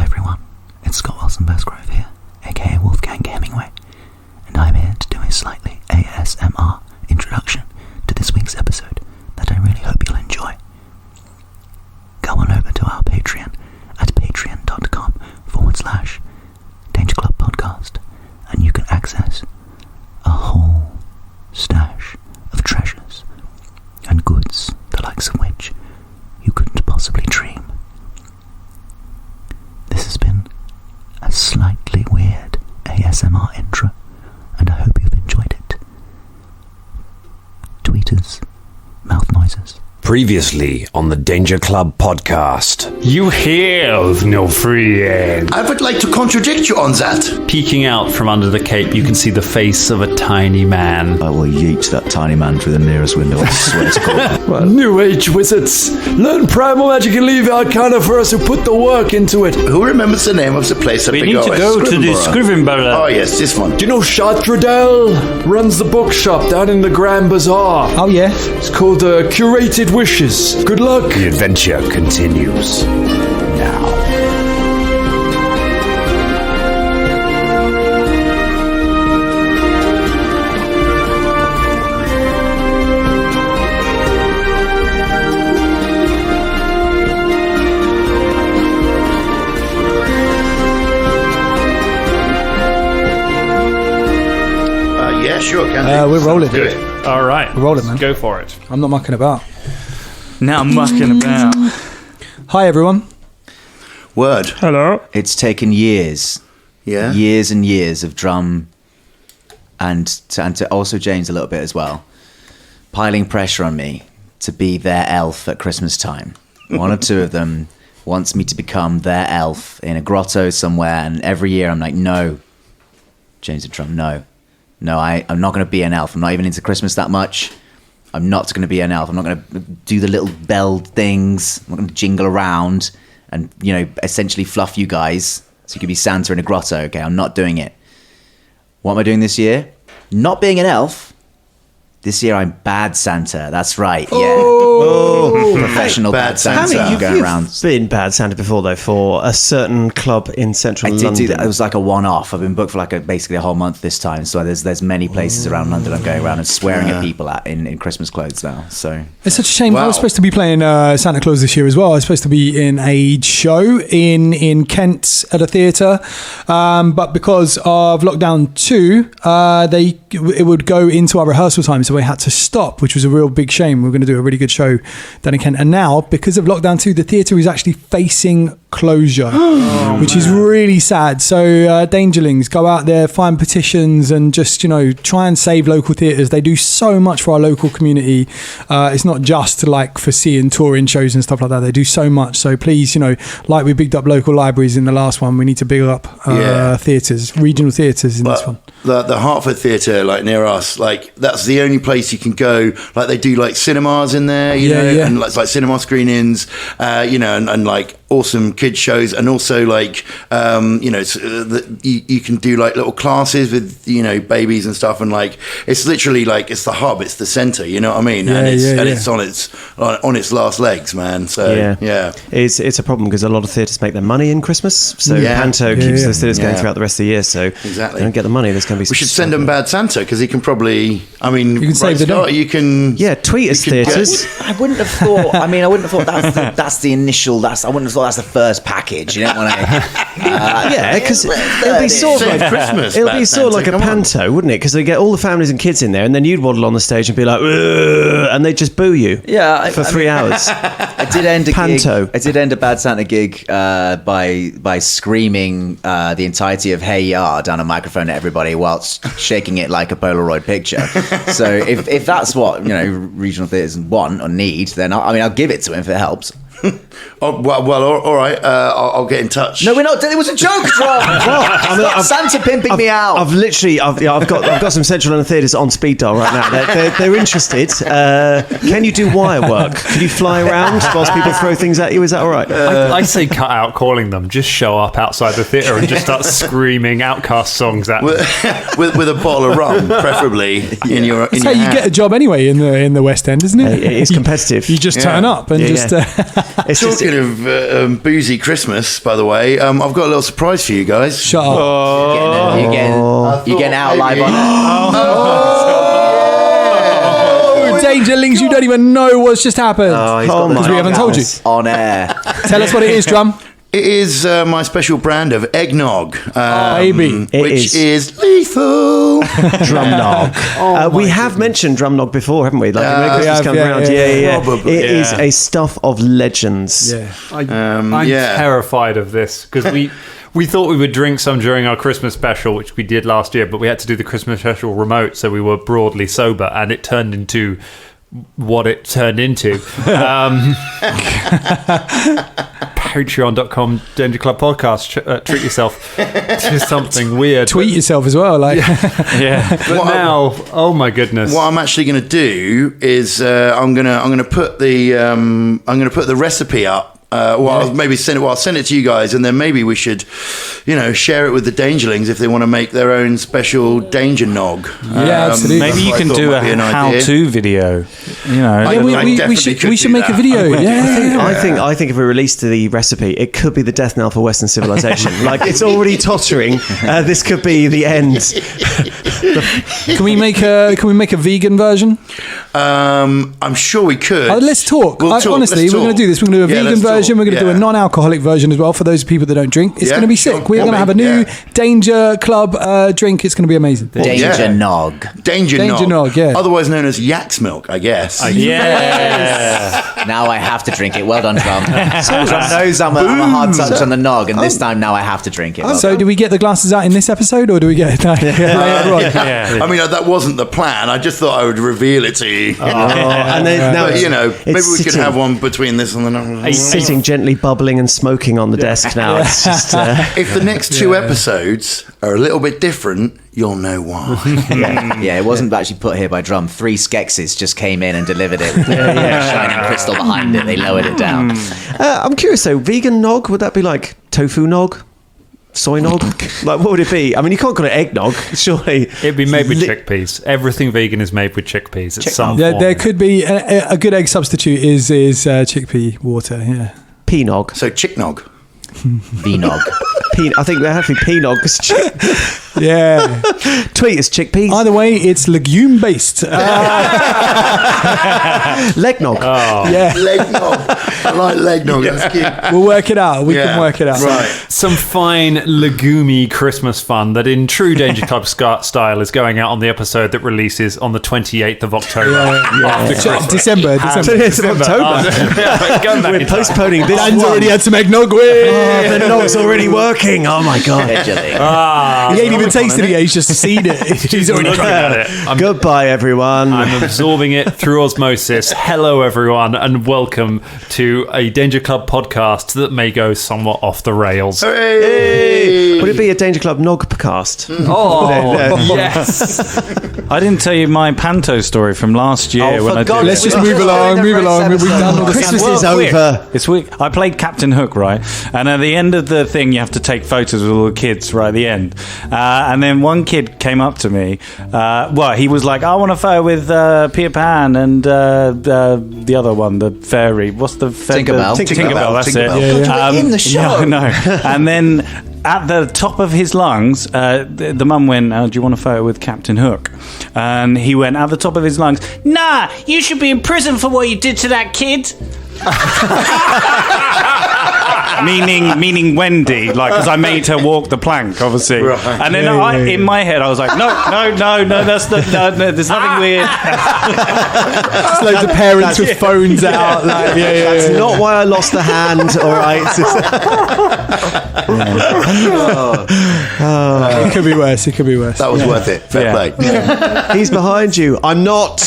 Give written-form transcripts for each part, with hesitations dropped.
everyone, it's Scott Wilson Besgrove here, aka Wolfgang Hemingway, and I'm here to do a slightly ASMR introduction to this week's episode that I really hope you'll enjoy. Go on over to our Patreon at patreon.com/Danger Club Podcast, and you can access a whole stash of treasures and goods, the likes of which you couldn't possibly dream. This has been a slightly weird ASMR intro, and I hope you've enjoyed it. Tweeters, mouth noises. Previously on the Danger Club Podcast. You have no friend. I would like to contradict you on that. Peeking out from under the cape, you can see the face of a tiny man. I will yeet that tiny man through the nearest window, I swear to God. Well, New Age wizards, learn primal magic and leave arcana for us who put the work into it. Who remembers the name of the place that We we need to go to the Scrivenborough. Oh yes, this one. Do you know Shadradel runs the bookshop down in the Grand Bazaar? Oh yeah? It's called Curated Wishes. Good luck. The adventure continues now. Yeah, sure, can do. We're rolling. Do it. All right. We're rolling, man. Go for it. I'm not mucking about. Now I'm mucking about. Hi, everyone. Word. Hello. It's taken years and years of drum and to also James a little bit as well, piling pressure on me to be their elf at Christmas time. One or two of them wants me to become their elf in a grotto somewhere, and every year I'm like, no, James and Drum, no, I'm not going to be an elf. I'm not even into Christmas that much. I'm not going to be an elf. I'm not going to do the little bell things. I'm not going to jingle around and, essentially fluff you guys so you could be Santa in a grotto. Okay, I'm not doing it. What am I doing this year? Not being an elf. This year I'm bad Santa. That's right. Yeah. Oh, professional bad Santa. You've going around. been bad Santa before though for a certain club in central London. I did do that. It was like a one-off. I've been booked for basically a whole month this time. So there's many places around London I'm going around and swearing at people in Christmas clothes now. So It's such a shame. Wow. I was supposed to be playing Santa Claus this year as well. I was supposed to be in a show in Kent at a theatre, but because of lockdown 2, it would go into our rehearsal time, so we had to stop, which was a real big shame. We were going to do a really good show down in Kent, and now because of lockdown 2, the theatre is actually facing closure, which is really sad. So Dangerlings, go out there, find petitions, and just try and save local theatres. They do so much for our local community. It's not just for seeing touring shows and stuff like that. They do so much. So please, like we bigged up local libraries in the last one, we need to big up theatres, regional theatres in this one. The Hertford Theatre, near us, that's the only place you can go. They do cinemas in there, you know, and like cinema screenings, and awesome kids shows, and also you can do little classes with babies and stuff, and it's literally it's the hub, it's the center, you know what I mean? It's on its last legs, man. So it's a problem because a lot of theatres make their money in Christmas, so Panto keeps the theatres going throughout the rest of the year. So exactly, they don't get the money. There's going to be. We should send them Bad Santa because he can probably. I mean, you can save the day. You can. Yeah, tweet us theatres. I wouldn't have thought. I wouldn't have thought that's the initial. I wouldn't have thought that's the first package. You don't want to. Because it'll be sort of like Christmas. It'll be sort of like a panto, wouldn't it? Because they get all the families and kids in there, and then you'd waddle on the stage and be like, "Ugh," and they'd just boo you. Yeah, for 3 hours. I did end a panto. Gig. I did end a Bad Santa gig by screaming the entirety of "Hey Ya" down a microphone at everybody whilst shaking it like a Polaroid picture. So if that's what regional theatres want or need, then I'll give it to him if it helps. All right. I'll get in touch. No, we're not. It was a joke, Rob. Santa pimping me out. I've got some Central London theatres on speed dial right now. They're interested. Can you do wire work? Can you fly around whilst people throw things at you? Is that all right? I say cut out calling them. Just show up outside the theatre and just start screaming Outcast songs at them. with a bottle of rum, preferably in your. That's how you get a job anyway in the West End, isn't it? It's competitive. You just turn up and just. It's just, Talking of boozy Christmas, by the way, I've got a little surprise for you guys. Shut up. You're getting out live on it. Dangerlings, you don't even know what's just happened. Because we haven't told you. On air. Tell us what it is, Drum. It is my special brand of eggnog, Baby. which is lethal. Drumnog. We have mentioned Drumnog before, haven't we? Like, when Christmas comes around. Probably. It is a stuff of legends. Yeah. I'm terrified of this because we thought we would drink some during our Christmas special, which we did last year, but we had to do the Christmas special remote, so we were broadly sober, and it turned into what it turned into. Patreon.com Danger Club Podcast. Treat yourself to something weird. Tweet yourself as well. Like, But now, oh my goodness! What I'm actually going to do is I'm going to put the recipe up. I'll send it to you guys, and then maybe we should, share it with the Dangerlings if they want to make their own special Danger Nog. Yeah, absolutely. Maybe you can do a how-to video. We should make a video. I think if we release the recipe, it could be the death knell for Western civilization. Like, it's already tottering. This could be the end. Can we make a vegan version? I'm sure we could. Let's talk. Honestly, we're going to do this. We're going to do a vegan version. We're going to do a non-alcoholic version as well for those people that don't drink. It's going to be sick. We're going to have a new Danger Club drink. It's going to be amazing. Danger Nog. Danger Nog, yeah. Otherwise known as Yak's Milk, I guess. Now I have to drink it. Well done, Drum. Drum knows I'm a hard touch on the nog, and this time now I have to drink it. So do we get the glasses out in this episode, or do we get it later on? I mean, that wasn't the plan. I just thought I would reveal it to you. And then now maybe we could have one between this and the next. It's sitting gently bubbling and smoking on the desk now. It's just, if the next two episodes are a little bit different, you'll know why. It wasn't actually put here by Drum. 3 Skeksis just came in and delivered it with a shining crystal behind it. They lowered it down. I'm curious though, vegan nog, would that be like tofu nog? Soy nog? Like, what would it be? I mean, you can't call it eggnog, surely. It'd be made with chickpeas. Everything vegan is made with chickpeas. It's some form. There could be a good egg substitute is chickpea water. Yeah. Pea-nog. So chick-nog. V-nog. I think they have to be pea-nog. Yeah. Tweet is chickpeas. Either way, it's legume based. Leg nog. Yeah. Leg nog. I like leg nog. That's cute. We'll work it out. We can work it out. Right. Some fine legumey Christmas fun that in true Danger Club style is going out on the episode that releases on the 28th of October. After Christmas. December. 28th of October. We're postponing this. Dan's already had some eggnog. The nog's already working. Oh my God. He ain't even tasted it yet. He's just seen it. He's already tried it. Goodbye, everyone. I'm absorbing it through osmosis. Hello, everyone, and welcome to a Danger Club podcast that may go somewhat off the rails. Hey! Would it be a Danger Club Nogcast? Yes. I didn't tell you my Panto story from last year. Let's just move along. We've done all the Christmas is over. It's week. I played Captain Hook, right? And at the end of the thing, you have to take photos with all the kids right at the end. And then one kid came up to me. He was like, I want a photo with Peter Pan and the other one, the fairy. What's the fairy? Tinkerbell, that's it. Yeah. In the show. No. And then at the top of his lungs, the mum went, do you want a photo with Captain Hook? And he went, at the top of his lungs, nah, you should be in prison for what you did to that kid. meaning Wendy, like, because I made her walk the plank, obviously. Right. And then in my head, I was like, no, there's nothing weird. Just loads of parents with phones out. Like, That's not why I lost the hand, all right? It could be worse. That was worth it. Fair play. Yeah. He's behind you. I'm not.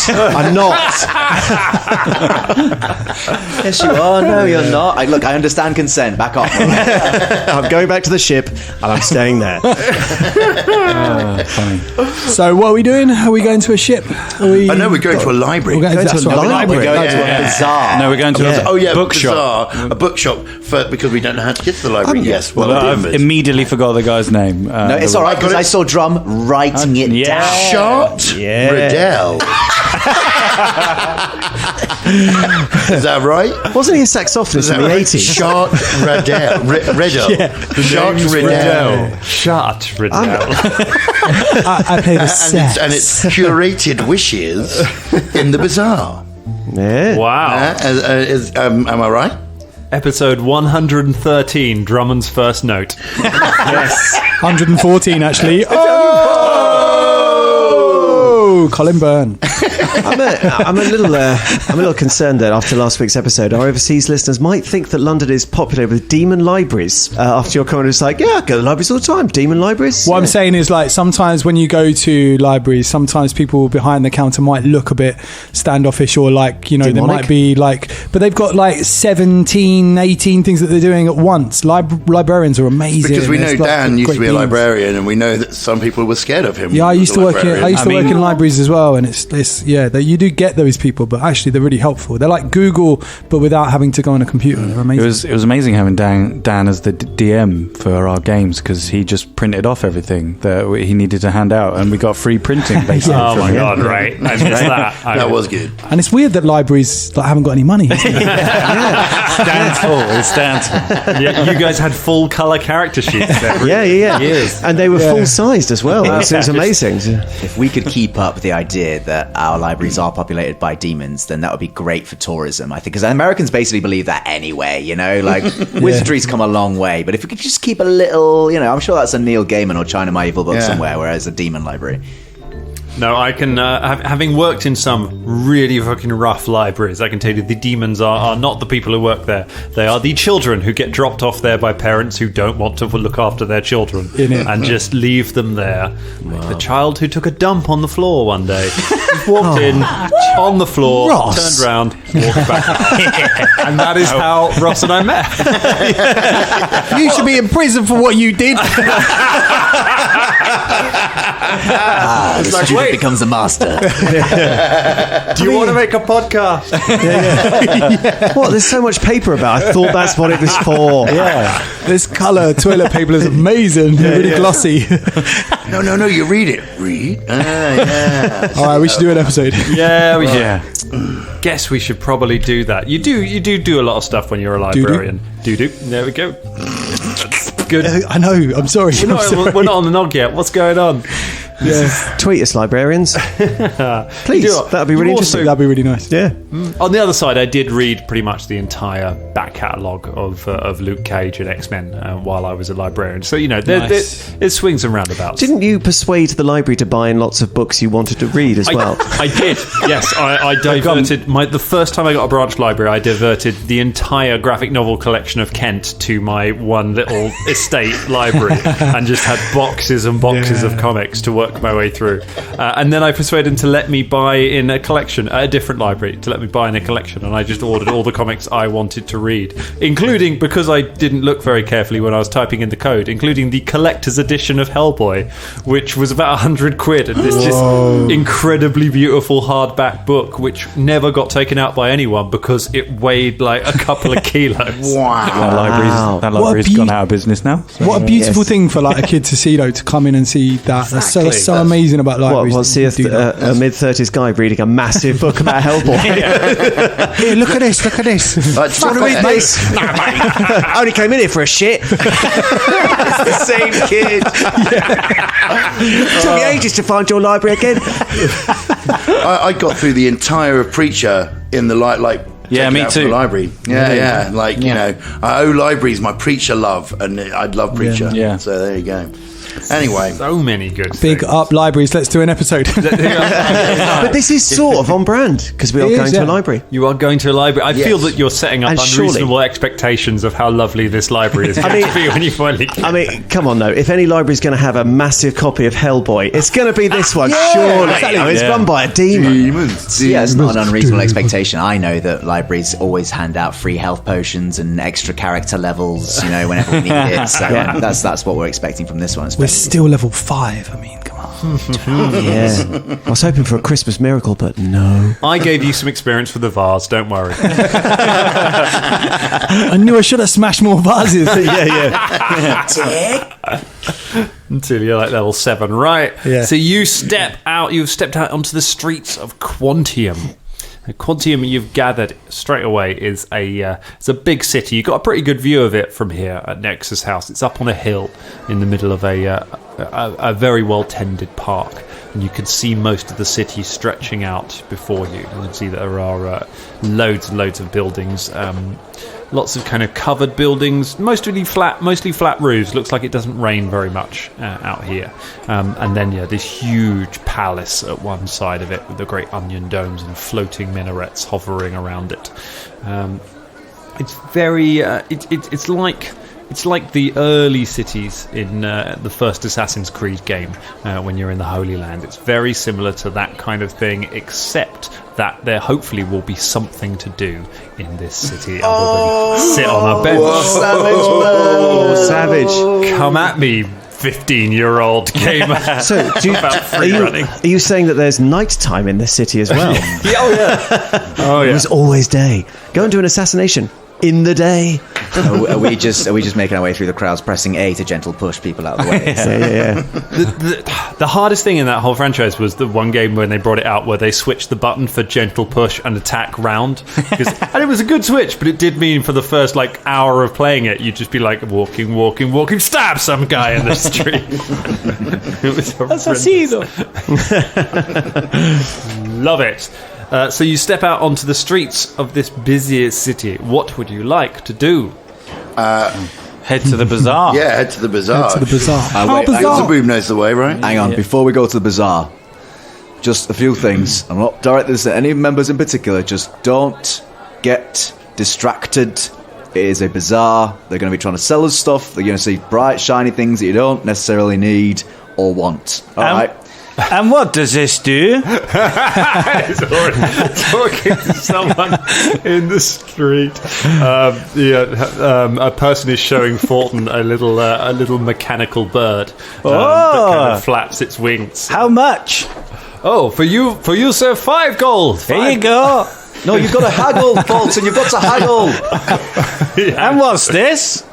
Yes, you are. No, you're not. I understand consent. Back off. I'm going back to the ship, and I'm staying there. So, what are we doing? Are we going to a ship? We're going to a library. We're going to a library. We're going to a bazaar. No, we're going to a bookshop. A bookshop because we don't know how to get to the library. Yes, I've immediately forgot the guy's name. No, it's all right because I saw Drum writing it down. Shot Riddell. Is that right? Wasn't he a saxophonist in the 80s? Shark Riddell. Shark Riddell. Shut Riddell. I play the sax. And it's curated wishes in the bazaar. Yeah. Wow. Am I right? Episode 113, Drummond's first note. Yes. 114 actually. Oh, Colin Byrne. I'm a little concerned that after last week's episode, our overseas listeners might think that London is popular with demon libraries. After your comment, it's like, yeah, I go to libraries all the time. Demon libraries. What I'm saying is, like, sometimes when you go to libraries, sometimes people behind the counter might look a bit standoffish, or like, you know, Demonic? they might be like, but they've got like 17, 18 things that they're doing at once. Librarians are amazing. Because we know It's like Dan used to great be a deans. librarian, and we know that some people were scared of him. Yeah, I used to work librarian. work in libraries as well, and it's you do get those people, but actually they're really helpful. They're like Google, but without having to go on a computer. They're amazing. It was amazing having Dan as the DM for our games, because he just printed off everything that he needed to hand out, and we got free printing basically. Oh from my him. God, right. I missed that. That was good. And it's weird that libraries haven't got any money. Isn't it? Dan's full. It's Dan's full. Yeah, you guys had full colour character sheets there. Yeah. Years. And they were full-sized as well. It was amazing. If we could keep up with the idea that our libraries are populated by demons, then that would be great for tourism, I think, because Americans basically believe that anyway, you know, like wizardry's come a long way, but if we could just keep a little, you know, I'm sure that's a Neil Gaiman or China My Evil Book somewhere, whereas a demon library. No, I can, having worked in some really fucking rough libraries, I can tell you the demons are not the people who work there. They are the children who get dropped off there by parents who don't want to look after their children and just leave them there. Like the child who took a dump on the floor one day. Walked in, on the floor, Ross. turned round, walked back out. And that is how Ross and I met. You should be in prison for what you did. The student becomes a master. Do you want to make a podcast? What? There's so much paper about. I thought that's what it was for. Yeah, this colour toilet paper is amazing. Really glossy. No, you read it. Read? Yeah. All right, we should do an episode. Yeah, we should. Guess we should probably do that. You do a lot of stuff when you're a librarian. Do. There we go. That's good. I know. I'm sorry. We're not on the nog yet. What's going on? Yeah. Tweet us, librarians. Please. That'd be really interesting. That'd be really nice. Yeah. On the other side, I did read pretty much the entire back catalogue of Luke Cage and X-Men while I was a librarian. So, you know, it swings and roundabouts. Didn't you persuade the library to buy in lots of books you wanted to read as well? I did, yes. I diverted... the first time I got a branch library, I diverted the entire graphic novel collection of Kent to my one little estate library and just had boxes and boxes of comics to work my way through. And then I persuaded him to let me buy in a collection at a different library, to let me buy in a collection, and I just ordered all the comics I wanted to read, including, because I didn't look very carefully when I was typing in the code, including the collector's edition of Hellboy, which was about £100, and it's this incredibly beautiful hardback book which never got taken out by anyone because it weighed like a couple of kilos. Wow. That library's gone out of business now. What a beautiful thing for like a kid to see, though, to come in and see that. That's so amazing about libraries. What's a mid-30s guy reading a massive book about Hellboy? Here, look at this. Do you want to read this? No, mate. I only came in here for a shit. It's the same kid. It took me ages to find your library again. I got through the entire of Preacher in the me too. The library. Yeah. You know, I owe libraries my Preacher love, and I love Preacher. Yeah. So there you go. Anyway, So many good Big things. up libraries. Let's do an episode. But this is sort of on brand because we are going to a library. You are going to a library. I feel that you're setting up And unreasonable expectations of how lovely this library is going to be when you finally get. I mean, come on, though. If any library's going to have a massive copy of Hellboy, it's going to be this one, surely. exactly. I mean, it's run by a demon. Yeah, it's not an unreasonable expectation. I know that libraries always hand out free health potions and extra character levels, you know, whenever we need it. So that's what we're expecting from this one. We're still level 5. I mean, come on. Yeah. I was hoping for a Christmas miracle, but no. I gave you some experience for the vase, don't worry. I knew I should have smashed more vases. Until you're like level 7, right? Yeah. So you've stepped out onto the streets of Quantium. Quantium, you've gathered straight away, is it's a big city. You've got a pretty good view of it from here at Nexus House. It's up on a hill in the middle of a very well tended park, and you can see most of the city stretching out before you. You can see that there are loads and loads of buildings. Lots of kind of covered buildings, mostly flat roofs. Looks like it doesn't rain very much out here. And then, this huge palace at one side of it with the great onion domes and floating minarets hovering around it. It's very, it's like the early cities in the first Assassin's Creed game when you're in the Holy Land. It's very similar to that kind of thing, except that there hopefully will be something to do in this city other than sit on a bench. Savage. Come at me, 15-year-old gamer. So, are you saying that there's nighttime in this city as well? Oh yeah. It was always day. Go and do an assassination in the day. Are we just making our way through the crowds, pressing A to gentle push people out of the way? Yeah. The hardest thing in that whole franchise was the one game when they brought it out where they switched the button for gentle push and attack round. And it was a good switch, but it did mean for the first hour of playing it, you'd just be walking, stab some guy in the street. It was Assassino. Love it. So you step out onto the streets of this busiest city. What would you like to do? Head to the bazaar. Yeah, head to the bazaar. To the bazaar. Wait, Zaboom knows the way, right? Hang on, before we go to the bazaar, just a few things. I'm not directing this at any members in particular. Just don't get distracted. It is a bazaar. They're going to be trying to sell us stuff. They're going to see bright, shiny things that you don't necessarily need or want. All right. And what does this do? He's already talking to someone in the street. A person is showing Fulton a little mechanical bird that kind of flaps its wings. How much? Oh, for you, sir, 5 gold. Here you go. No, you've got to haggle, Fulton. You've got to haggle. And what's this?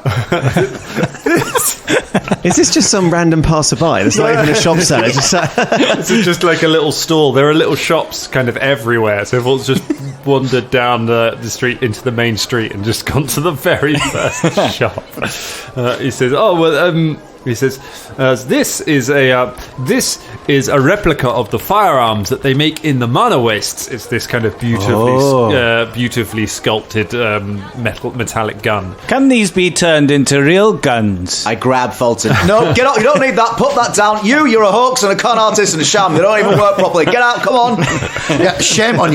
Is this just some random passerby? There's not even a shop seller. It's just like a little stall. There are little shops kind of everywhere. So Fulton's just wandered down the street into the main street and just gone to the very first shop. He says, this is a replica of the firearms that they make in the mana wastes. It's this kind of beautifully sculpted metallic gun. Can these be turned into real guns? I grab Fulton. No, get out. You don't need that. Put that down. You're a hoax and a con artist and a sham. They don't even work properly. Get out. Come on. Yeah, shame on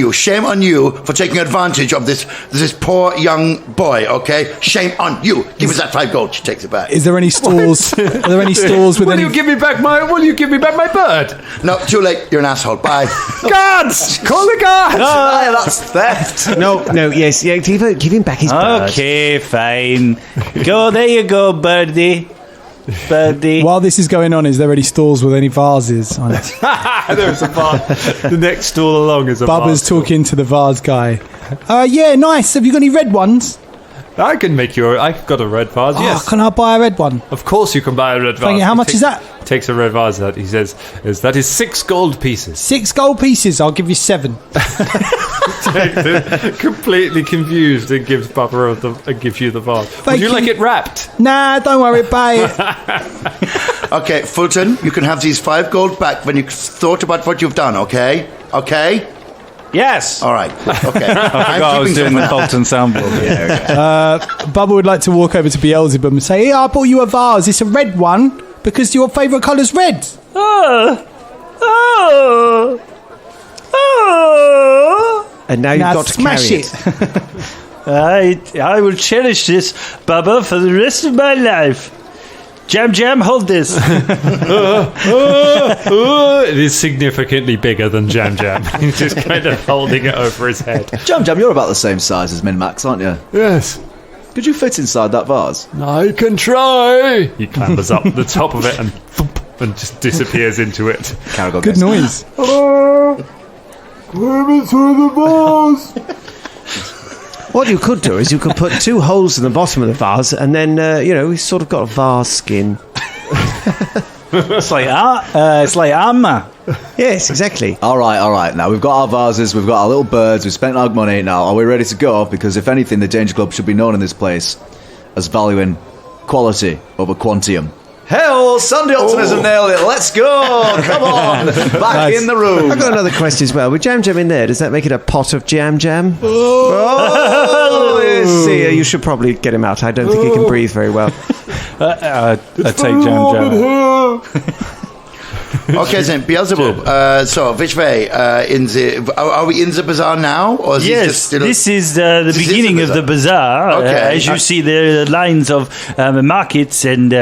you for taking advantage of this poor young boy. Okay, shame on you. Give us that 5 gold. She takes it back. Is there any stalls? Are there any stalls with Will you give me back my bird? No, too late. You're an asshole. Bye. Guards! Call the guards! That's theft. No, yes, yeah, give him back his bird. Okay, fine. There you go, birdie. While this is going on, is there any stalls with any vases on it? There's a vase. The next stall along is a vase. Bubba's talking to the vase guy. Yeah, nice. Have you got any red ones? I can make you. I've got a red vase. Yes. Can I buy a red one? Of course, you can buy a red vase. Thank you. How much is that? Takes a red vase out. He says, "That is 6 gold pieces." 6 gold pieces. I'll give you 7. Completely confused and gives gives you the vase. Would you like it wrapped? Nah, don't worry. Buy it. Okay, Fulton, you can have these 5 gold back when you've thought about what you've done. Okay. Yes. All right. Okay. I forgot I was doing the Fulton soundboard. Yeah, Bubba would like to walk over to Beelzebub and say, "Yeah, I bought you a vase. It's a red one because your favourite colour's red." And now you've got to smash carry it. I will cherish this, Bubba, for the rest of my life. Jam, hold this. It is significantly bigger than Jam. He's just kind of holding it over his head. Jam, you're about the same size as Min-Max, aren't you? Yes. Could you fit inside that vase? I can try. He clambers up the top of it and thump, and just disappears into it. Good noise. Climb inside the vase. What you could do is you could put 2 holes in the bottom of the vase, and then we've sort of got a vase skin. It's like armor. Yes, exactly. All right. Now we've got our vases, we've got our little birds, we've spent our money. Now, are we ready to go? Because if anything, the Danger Club should be known in this place as valuing quality over quantium. Hell, Sunday optimism nailed it. Let's go. Come on. Back in the room. I've got another question as well. With jam in there, does that make it a pot of jam? See, you should probably get him out. I don't think he can breathe very well. I take jam. Okay, then Beelzebub. So, which way? Are we in the bazaar now, or is yes, this just still? This is the beginning of the bazaar. Okay. As you see, there are lines of markets and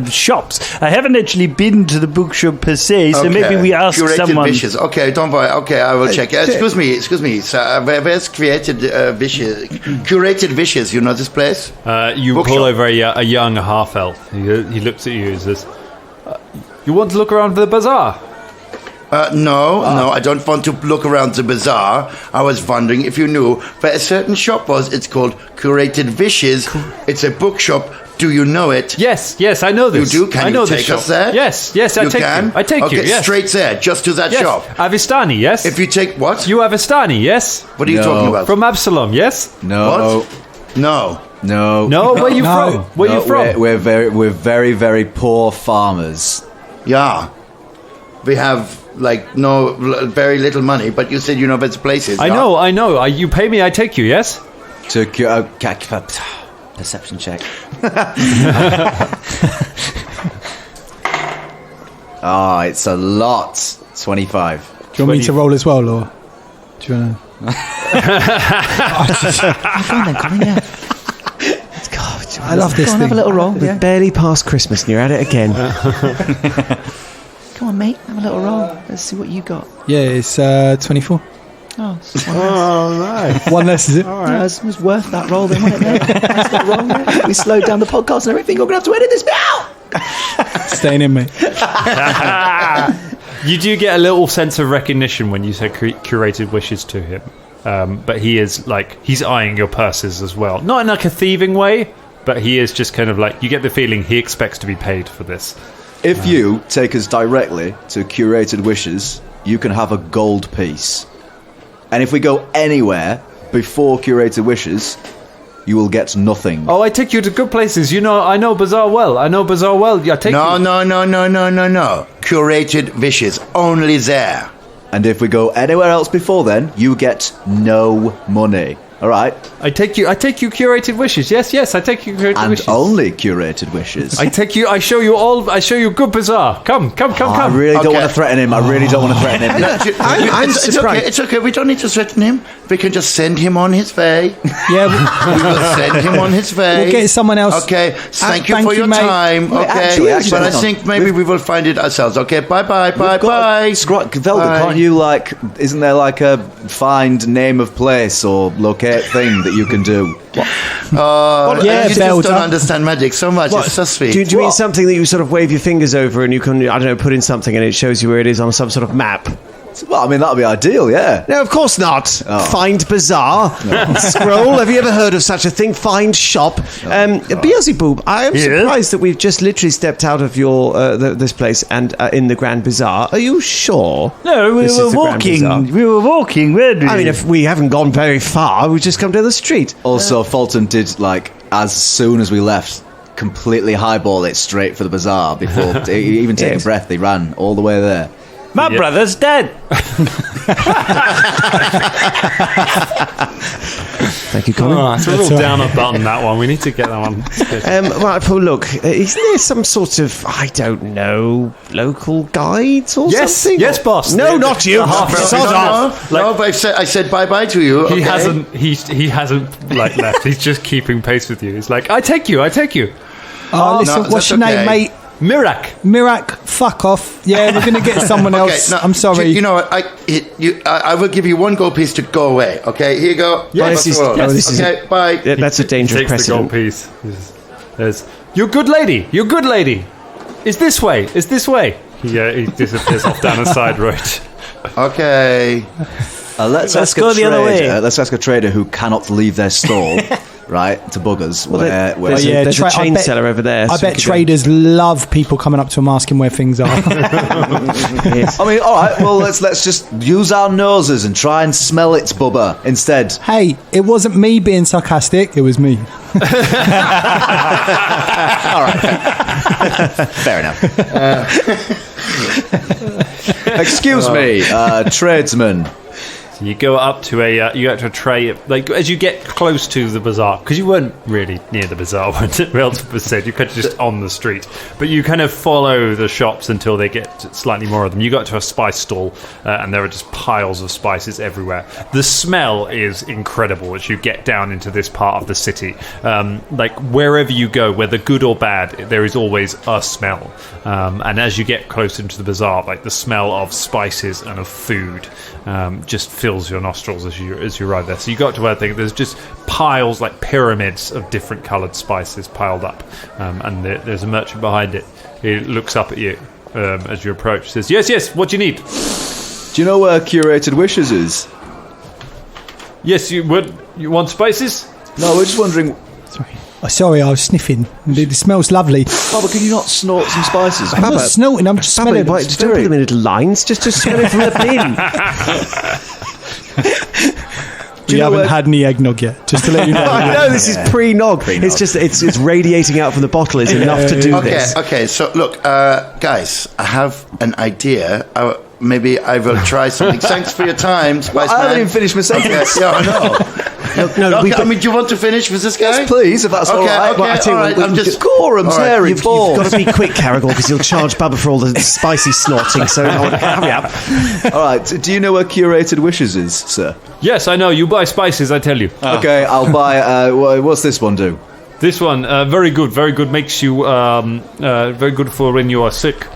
shops. I haven't actually been to the bookshop per se, so maybe we ask Curated someone. Wishes. Okay, don't worry. Okay, I will check. Excuse me. So, where's Created Wishes? Curated Wishes. You know this place? You Bookshop. pull over a young half elf. He looks at you and says, "You want to look around the bazaar?" No, I don't want to look around the bazaar. I was wondering if you knew where a certain shop was. It's called Curated Wishes. It's a bookshop. Do you know it? Yes, I know this. You do? Can you take us there? Yes, I take you. I take you, yes. Straight there, just to that shop. Avistani, yes? If you take what? You Avistani, yes? What are you talking about? From Absalom, yes? No. What? No. No. Where you from? Where you from? We're very, very poor farmers. Yeah. We have, very little money, but you said you know where the place is. I know. You pay me, I take you, yes? Perception check. It's a lot. 25. Do you want me to roll as well, or do you want to? I love this thing. Have a little roll. We're barely past Christmas and you're at it again. Come on, mate. Have a little roll. Let's see what you got. Yeah, it's 24. Oh, nice. One less, is it? All right. It was worth that roll then, wasn't it, mate? That's that roll, mate. We slowed down the podcast and everything. You're going to have to edit this bit out. Staying in, mate. You do get a little sense of recognition when you say curated wishes to him. But he is he's eyeing your purses as well. Not in a thieving way, but he is just kind of you get the feeling he expects to be paid for this. If you take us directly to Curated Wishes, you can have a gold piece. And if we go anywhere before Curated Wishes, you will get nothing. Oh, I take you to good places. I know Bazaar well. I take No. you. No. Curated Wishes. Only there. And if we go anywhere else before then, you get no money. All right? I take you curated wishes. Yes, I take you curated wishes. And only curated wishes. I show you good bazaar. Come. I really don't want to threaten him. I'm surprised. It's okay. We don't need to threaten him. We can just send him on his way. Yeah, we will send him on his way. We'll get someone else. Okay. Thank you for your mate. time. Wait, Okay. But I think maybe we will find it ourselves. Okay. Bye. Velda, can't you isn't there a find name of place or locate thing that you can do? You just don't understand magic so much. It's so sweet. Do you mean something that you sort of wave your fingers over and you can, I don't know, put in something and it shows you where it is on some sort of map? Well, I mean, that would be ideal, yeah. No, of course not. Oh. Find Bazaar. No. Scroll. Have you ever heard of such a thing? Find Shop. Beelzebub, I am surprised that we've just literally stepped out of your this place and in the Grand Bazaar. Are you sure? No, we were walking. We were walking, weren't we? I mean, if we haven't gone very far, we've just come down the street. Also, Fulton did, as soon as we left, completely highball it straight for the Bazaar before even taking a breath. They ran all the way there. My brother's dead. Thank you, Colin. It's a little downer button, that one. We need to get that one. Right, Paul, look, isn't there some sort of, I don't know, local guides or something? Yes, boss. No, not you. No, but I said bye-bye to you. He okay? hasn't left. He's just keeping pace with you. He's like, I take you. Oh, listen, what's your name, mate? Mirak, fuck off. Yeah, we're going to get someone else. No, I'm sorry. You know what? I will give you one gold piece to go away. Okay, here you go. Yes. Okay, bye. Yeah, that's a dangerous precedent. Takes the gold piece. You're good lady. Is this way? Yeah, he disappears off down a side road. Okay. Let's go the other way. Let's ask a trader who cannot leave their stall right, to buggers. Well, where there's a chain seller over there. I bet traders love people coming up to them asking where things are. Yes. I mean, all right, well, let's just use our noses and try and smell its bubba instead. Hey, it wasn't me being sarcastic, it was me. All right. Fair enough. Excuse me, tradesman. So you go up to a tray, like as you get close to the bazaar, because you weren't really near the bazaar when Relton said, you kind of just on the street, but you kind of follow the shops until they get slightly more of them. You got to a spice stall, and there are just piles of spices everywhere. The smell is incredible as you get down into this part of the city. Like wherever you go, whether good or bad, there is always a smell. And as you get closer into the bazaar, like the smell of spices and of food just fills your nostrils as you arrive there. So you got to where I think there's just piles, like pyramids of different coloured spices piled up, and there's a merchant behind it. He looks up at you as you approach. Says, "Yes. What do you need?" Do you know where Curated Wishes is? Yes, you want spices? No, we're just wondering. Sorry, I was sniffing. It smells lovely. Baba, can you not snort some spices? I'm not snorting, I'm just smelling. Don't put them in little lines. Just smell it from the bin. We haven't had any eggnog yet, just to let you know. I know, this is pre-nog. It's just, it's radiating out from the bottle is enough to do this. Okay, so look, guys, I have an idea. Maybe I will try something. Thanks for your time, Spice Man. I haven't even finished my sentence. Yeah, I know. No, okay, I mean, do you want to finish with this guy? Yes, please, if that's all right. Okay, I all right. I'm just Gorham's hairy You've balls. got to be quick, Caragor, because he'll charge Bubba for all the spicy snorting. So hurry up. All right, do you know where Curated Wishes is, sir? Yes, I know. You buy spices, I tell you. Okay, I'll buy. What's this one do? This one, very good, very good. Makes you very good for when you are sick.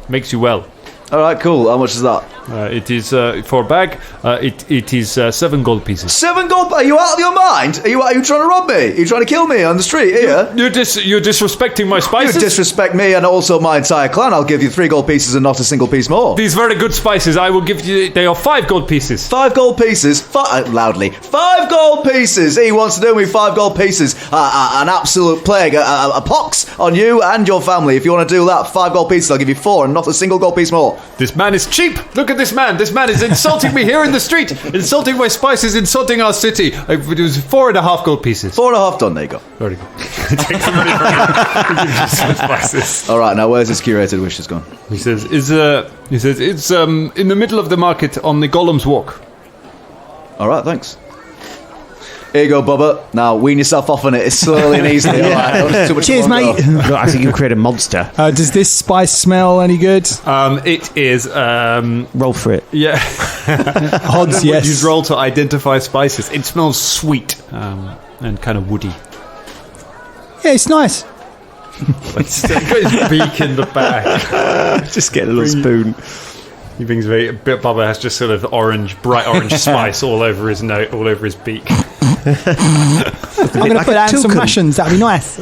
Makes you well. All right, cool. How much is that? It is for a bag. It is 7 gold pieces. 7 gold? Are you out of your mind? Are you trying to rob me? Are you trying to kill me on the street here? You're disrespecting my spices. You disrespect me and also my entire clan. I'll give you 3 gold pieces and not a single piece more. These very good spices, I will give you. They are 5 gold pieces. 5 gold pieces. Loudly. 5 gold pieces. He wants to do me 5 gold pieces. An absolute plague. A pox on you and your family. If you want to do that, 5 gold pieces. I'll give you 4 and not a single gold piece more. This man is cheap. Look at this man. This man is insulting me here in the street. Insulting my spices. Insulting our city. It was 4.5 gold pieces. 4.5 done. There you go. Very good. Take some money from you. Spices. All right. Now, where's his Curated Wishes gone? He says it's in the middle of the market on the Golem's Walk. All right. Thanks. Here you go, Bubba. Now, wean yourself off on it. It's slowly and easily. Yeah. All right, too much Cheers, mate. Look, I think you create a monster. Does this spice smell any good? It is. Roll for it. Yeah. Odds, yes. Use roll to identify spices. It smells sweet and kind of woody. Yeah, it's nice. It's got his beak in the bag. Just get a little spoon. He brings Bubba has just sort of bright orange spice all over his nose, all over his beak. I'm going to put out some rations. That'd be nice.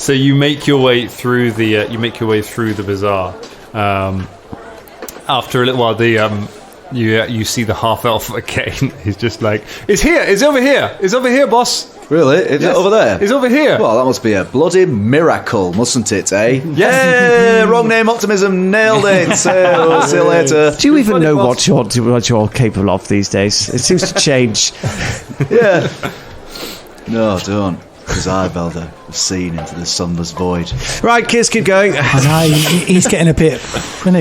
So you make your way through the bazaar. After a little while, you see the half elf again. He's just like, it's here. It's over here. It's over here, boss. Really? Is it over there? It's over here. Well, that must be a bloody miracle, mustn't it, eh? Yeah, wrong name, optimism, nailed it. See you later. Do you even know what you're capable of these days? It seems to change. Yeah. No, don't. Because I, Belder, have seen into the sunless void. Right, kids, keep going. I know, he's getting a bit...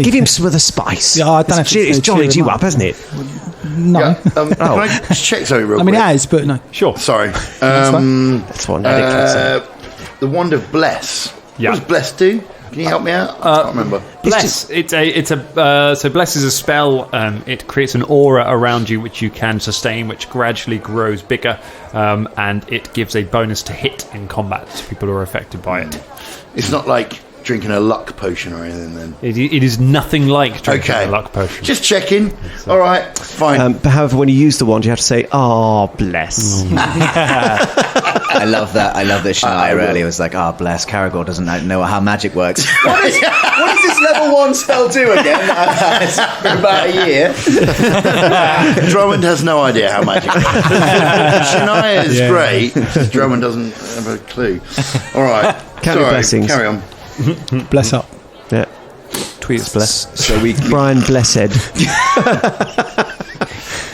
Give him some of the spice. Yeah, I don't know if it's jollied you up, hasn't it? No. Yeah, can I just check something real quick? I mean, it has, but no. Sure. Sorry. That's what The wand of bless. Yeah. What does bless do? Can you help me out? I can't remember. Bless. So bless is a spell. It creates an aura around you which you can sustain, which gradually grows bigger, and it gives a bonus to hit in combat to people who are affected by it. It's not like drinking a luck potion or anything then. It is nothing like drinking a luck potion. Just checking. All right, fine. But however, when you use the wand, you have to say, "Oh, bless." I love that. I love that Shania earlier was like, "Oh, bless." Caragor doesn't know how magic works. What does this level 1 spell do again? It's been about a year. Drummond has no idea how magic works. Shania is great. Drummond doesn't have a clue. All right. Blessings. Carry on. Bless up. Yeah. Tweets bless. So Brian Blessed.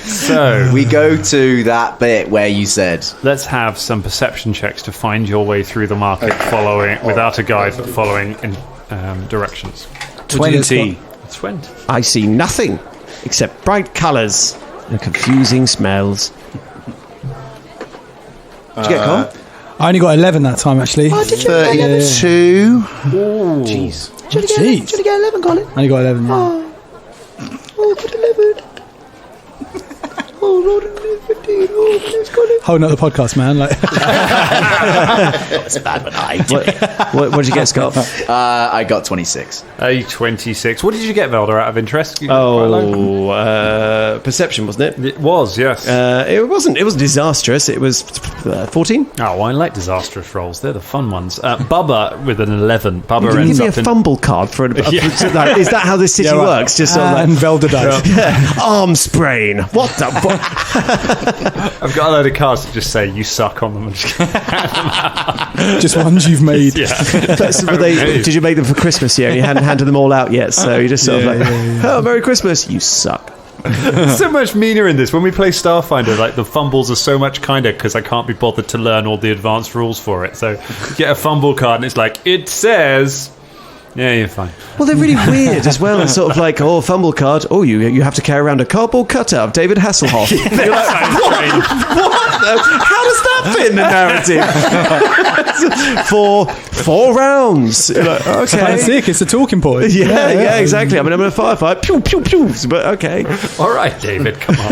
So we go to that bit where you said, let's have some perception checks to find your way through the market, following without a guide, but following in directions. 20. 20. I see nothing except bright colours and confusing smells. Did you get Cole? I only got 11 that time, actually. Oh, did you 32. "Jeez, Did you get 11, Colin? I only got 11, yeah. Oh, good 11. Oh, Lord, 15. Oh, please, Colin. Holding up the podcast, man. Like, that's bad, but I did." What did you get, Scott? I got 26. A 26. What did you get, Velda, out of interest? Perception, wasn't it? It was, yes. It wasn't. It was disastrous. It was 14. Oh, I like disastrous rolls. They're the fun ones. Bubba with an 11. Bubba Give ends me a up in... fumble card for an. Is that how this city works? Just sort of and Velda does. arm sprain. What the? I've got a load of cards that just say you suck on them. I'm just Just ones you've made. Did you make them for Christmas yet? You hadn't handed them all out yet, so you just sort of oh, Merry Christmas, you suck. so much meaner in this. When we play Starfinder, like the fumbles are so much kinder because I can't be bothered to learn all the advanced rules for it. So you get a fumble card and it's like, it says... Yeah, you're fine. Well, they're really weird as well. It's sort of like, fumble card. Oh, you have to carry around a cardboard cutout of David Hasselhoff. You're like, what? How does that fit in the narrative? For 4 rounds. You're like, okay. It's sick. It's a talking point. Yeah, exactly. I mean, I'm in a firefight. Pew, pew, pew. But okay. All right, David, come on.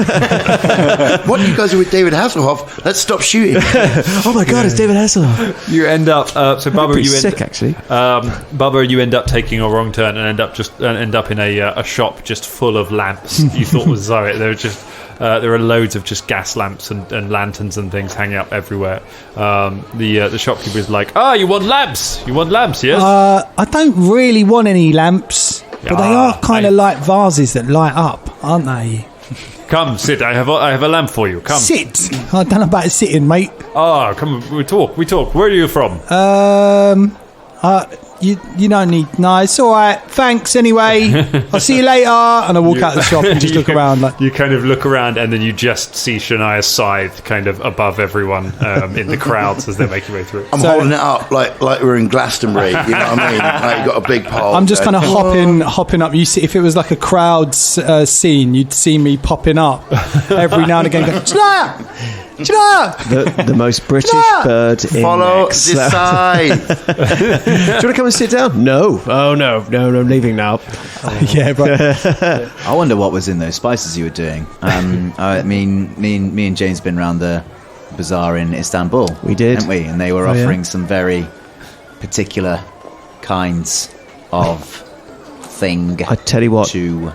What, you guys are with David Hasselhoff? Let's stop shooting. Oh my God, it's David Hasselhoff. You end up... so, Bubba, you end... sick, actually. Bubba, you end up taking a wrong turn and end up in a shop just full of lamps. You thought was Zoe. There are loads of just gas lamps and lanterns and things hanging up everywhere. The shopkeeper is like, you want lamps? You want lamps, yes? I don't really want any lamps, but they are kind of like vases that light up, aren't they? Come, sit. I have a lamp for you. Come. Sit. I don't know about sitting, mate. Come. We talk. Where are you from? You don't need... No, it's all right. Thanks anyway. I'll see you later. And I walk out the shop and just look around. Like, you kind of look around and then you just see Shania's scythe kind of above everyone in the crowds as they're making way through. I'm holding it up like we're in Glastonbury. You know what I mean? Like you've got a big pole. I'm just kind of hopping up. You see, if it was like a crowd scene, you'd see me popping up every now and again. Going, the most British bird in Follow this side. Do you want to come and sit down? No. Oh, no, I'm leaving now. Yeah, but I wonder what was in those spices you were doing. Me and James been around the bazaar in Istanbul. We did, didn't we? And they were offering some very particular kinds of thing. I tell you what, to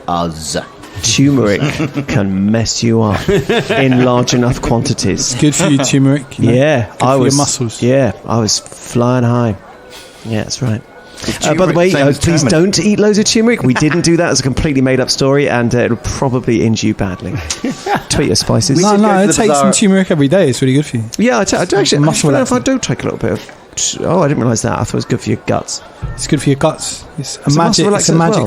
us. Turmeric can mess you up in large enough quantities. It's good for you, turmeric. You know? Yeah, good for your muscles. Yeah, I was flying high. Yeah, that's right. By the way, please don't eat loads of turmeric. We didn't do that. It's a completely made up story, and it'll probably injure you badly. Tweet your spices. No, I take some turmeric every day. It's really good for you. Yeah, I do actually. If I do take a little bit of... I didn't realise that. I thought it was good for your guts. It's good for your guts. It's a magic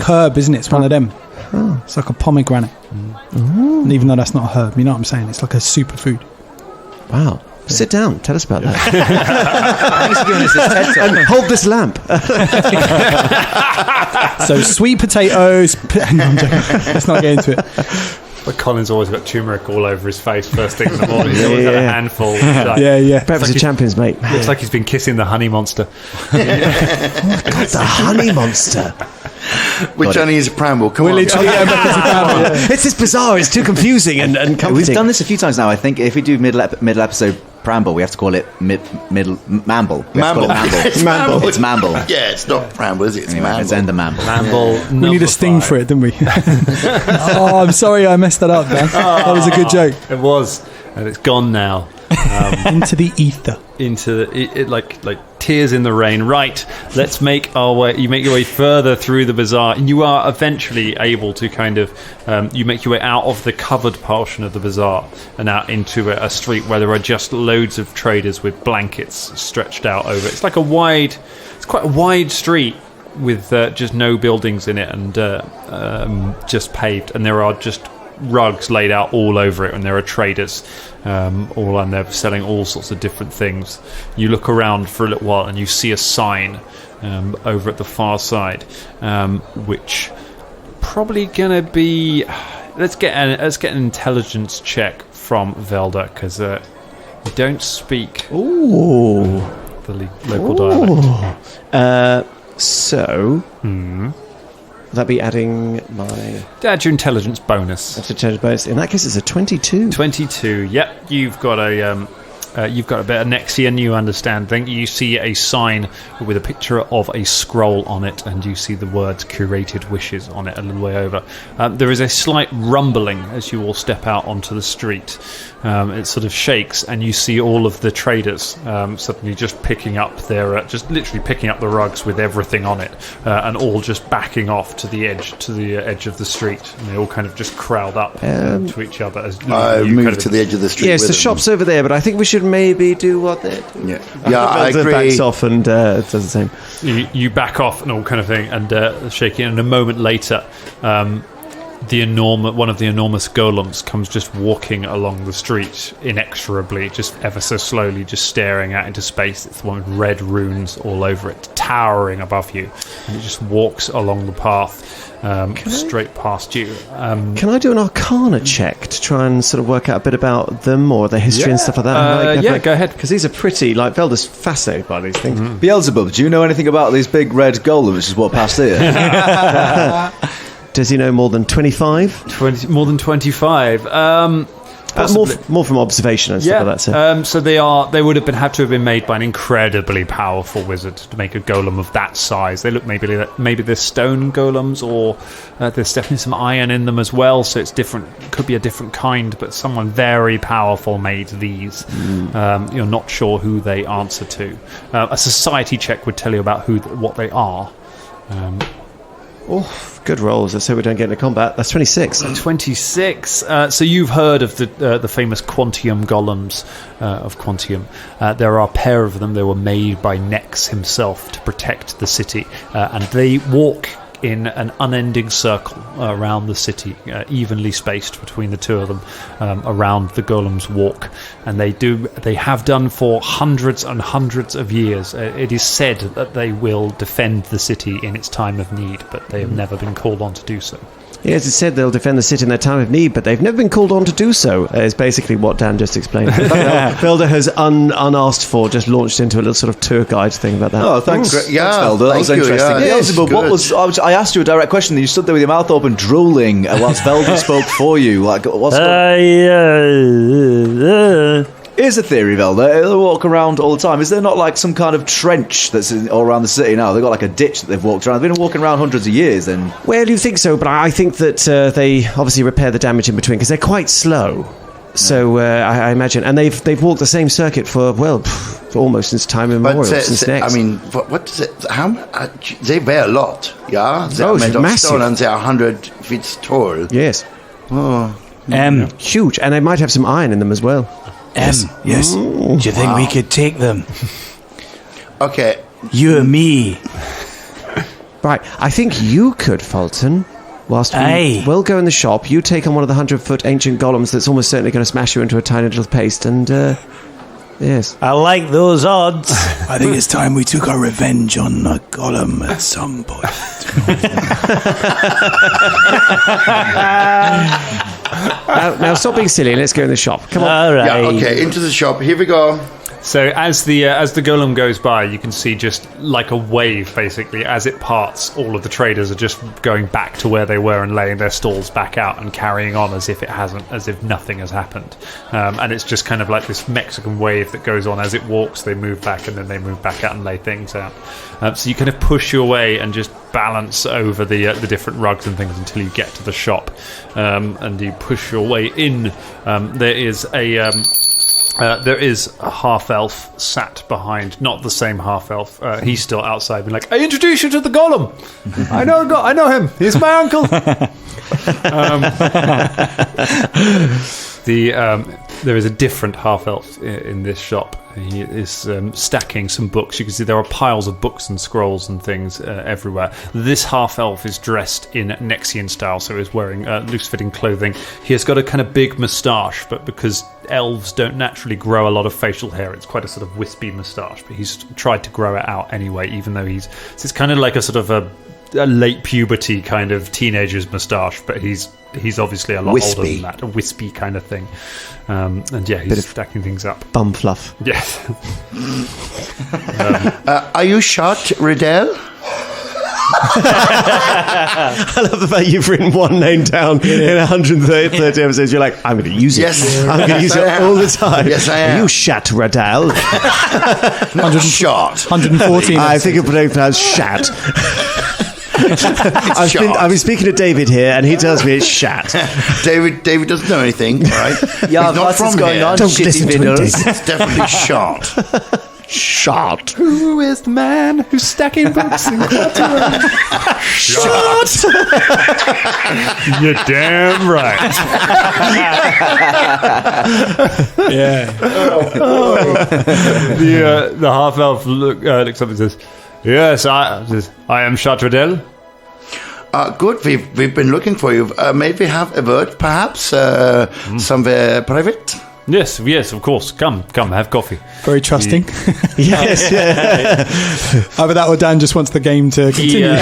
herb, isn't it? It's one of them. Oh. It's like a pomegranate. And even though that's not a herb, you know what I'm saying? It's like a superfood. Wow. Yeah. Sit down. Tell us about that. Thanks for giving us this TED Talk. And hold this lamp. So sweet potatoes. No, I'm joking. Let's not get into it. But Colin's always got turmeric all over his face first thing in the morning. He's always got a handful. Like, Breakfast of champions, mate. Looks like he's been kissing the honey monster. The honey monster. Which only is a preamble. Come on. It's this bizarre. It's too confusing and comforting. We've done this a few times now. I think if we do middle episode Pramble. We have to call it Mamble. Mamble. Mamble. It's Mamble. Yeah, it's not Pramble, is it? It's anyway, Mamble. It's Ender Mamble. Mamble. We need a sting for it, didn't we? Oh, I'm sorry I messed that up, Dan. That was a good joke. It was, and it's gone now. Into the ether. Into it like tears in the rain. Right, let's make our way. You make your way further through the bazaar, and you are eventually able to kind of you make your way out of the covered portion of the bazaar and out into a street where there are just loads of traders with blankets stretched out over it. It's like it's quite a wide street with just no buildings in it and just paved, and there are just rugs laid out all over it, and there are traders all, and they're selling all sorts of different things. You look around for a little while and you see a sign over at the far side, which probably gonna be let's get an intelligence check from Velda, because you don't speak the local dialect. Would that be adding my... Add your intelligence bonus. That's intelligence bonus. In that case, it's a 22. 22, yep. You've got a bit of Nexian, you understand. Then you see a sign with a picture of a scroll on it, and you see the words "Curated Wishes" on it a little way over. There is a slight rumbling as you all step out onto the street. It sort of shakes, and you see all of the traders suddenly just picking up just literally picking up the rugs with everything on it, and all just backing off to the edge of the street, and they all kind of just crowd up to each other. As I moved to the edge of the street. Yes, the shop's over there, but I think we should maybe do what they're doing. Yeah, I agree. Backs off and does the same. You back off and all kind of thing, and shaking. And a moment later, one of the enormous golems comes just walking along the street inexorably, just ever so slowly, just staring out into space. It's the one with red runes all over it, towering above you, and it just walks along the path. Straight past you. Can I do an Arcana check to try and sort of work out a bit about them or their history and stuff like that? Go ahead. Because these are pretty, Velda's fascinated by these things. Mm-hmm. Beelzebub, do you know anything about these big red golems which is what passed here? Does he know more than 25? More than 25. More from observation and stuff like that. So they would have to have been made by an incredibly powerful wizard to make a golem of that size. They look maybe they're stone golems, or there's definitely some iron in them as well. So it's different. Could be a different kind, but someone very powerful made these. You're not sure who they answer to. A society check would tell you about what they are. Good rolls. Let's say we don't get into combat. That's 26. 26. So you've heard of the famous Quantium golems of Quantium. There are a pair of them. They were made by Nex himself to protect the city, and they walk in an unending circle around the city, evenly spaced between the two of them, around the golem's walk, and they have done for hundreds and hundreds of years. It is said that they will defend the city in its time of need, but they have never been called on to do so. Yes, it's said they'll defend the city in their time of need, but they've never been called on to do so, is basically what Dan just explained. Velda has, unasked for, just launched into a little sort of tour guide thing about that. Oh, thanks. Thanks, Velda. That was interesting. I asked you a direct question, and you stood there with your mouth open, drooling, whilst Velda spoke for you. Like, what's Here's a theory, Velda. They walk around all the time. Is there not like some kind of trench that's all around the city now? They've got like a ditch that they've walked around. They've been walking around hundreds of years. Then, well, you think so, but I think that they obviously repair the damage in between because they're quite slow. So I imagine, and they've walked the same circuit for almost since time immemorial. Since next. I mean, what does it? How they weigh a lot? Yeah, they're made of massive stone and they're 100 feet tall. Yes. Oh, huge, and they might have some iron in them as well. Yes. Do you think we could take them? Okay. You and me. Right. I think you could, Fulton. Whilst we'll go in the shop, you take on one of the 100-foot ancient golems that's almost certainly going to smash you into a tiny little paste, and yes. I like those odds. I think it's time we took our revenge on the golem at some point. Now stop being silly and let's go in the shop. Come on. All right. Yeah, okay, into the shop. Here we go. So as the golem goes by, you can see just like a wave, basically, as it parts. All of the traders are just going back to where they were and laying their stalls back out and carrying on as if nothing has happened. And it's just kind of like this Mexican wave that goes on as it walks. They move back and then they move back out and lay things out. So you kind of push your way and just balance over the different rugs and things until you get to the shop, and you push your way in. There is a half-elf sat behind, not the same half-elf. He's still outside, being like, "I introduce you to the golem. I know him. He's my uncle." There is a different half-elf in this shop. He is stacking some books. You can see there are piles of books and scrolls and things everywhere. This half-elf is dressed in Nexian style, so he's wearing loose-fitting clothing. He has got a kind of big moustache, but because elves don't naturally grow a lot of facial hair, it's quite a sort of wispy moustache. But he's tried to grow it out anyway, even though it's kind of like a sort of a late puberty kind of teenager's moustache, but he's obviously a lot older than that, a wispy kind of thing. And yeah, he's stacking things up. Bum fluff. Yes. Are you shot, Riddell? I love the fact you've written one name down in 130 episodes. You're like, I'm going to use it. Yes. I'm going to use it all the time. Yes, I am. You shat, Radal. Shot. 114. I think it's pronounced shat. I've been speaking to David here, and he tells me it's shat. David doesn't know anything, right? Yeah, he's not from going here. on? Don't listen to him, David. It's definitely shot. Shot. Who is the man who's stacking books in Quantium? Shot. You're damn right. Yeah. The half elf looks up and says, "Yes, I am Chatradel." Good. We've been looking for you. May we have a word, perhaps, somewhere private? Yes, of course. Come, have coffee. Very trusting. Yes. Yeah. Either that or Dan just wants the game to continue.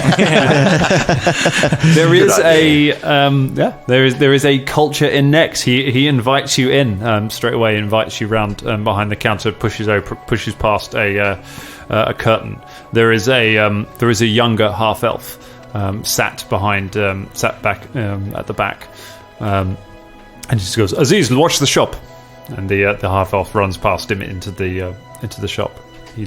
There is a culture in Nex. He invites you in straight away. Invites you round behind the counter. Pushes past a curtain. There is a younger half elf sat back at the back, and he just goes, "Aziz, watch the shop." And the half elf runs past him into the shop. He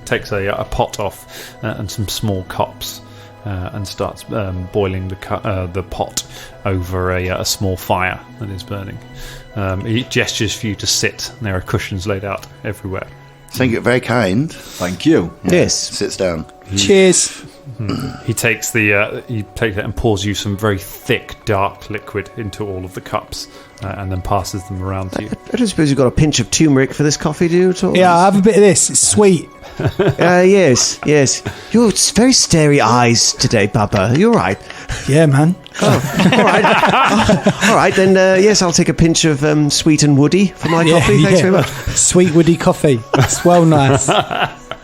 takes a pot off and some small cups and starts boiling the pot over a small fire that is burning. He gestures for you to sit. And there are cushions laid out everywhere. Thank you. Very kind. Thank you. Yes. Sits down. Cheers. He takes it and pours you some very thick, dark liquid into all of the cups, and then passes them around to you. I don't suppose you've got a pinch of turmeric for this coffee, do you, at all? Yeah, I'll have a bit of this. It's sweet. Yes. You're very starry eyes today, Bubba. You're right. Yeah, man. Oh, all right. All right, then, yes, I'll take a pinch of sweet and woody for my coffee. Thanks very much. Sweet woody coffee. It's well nice.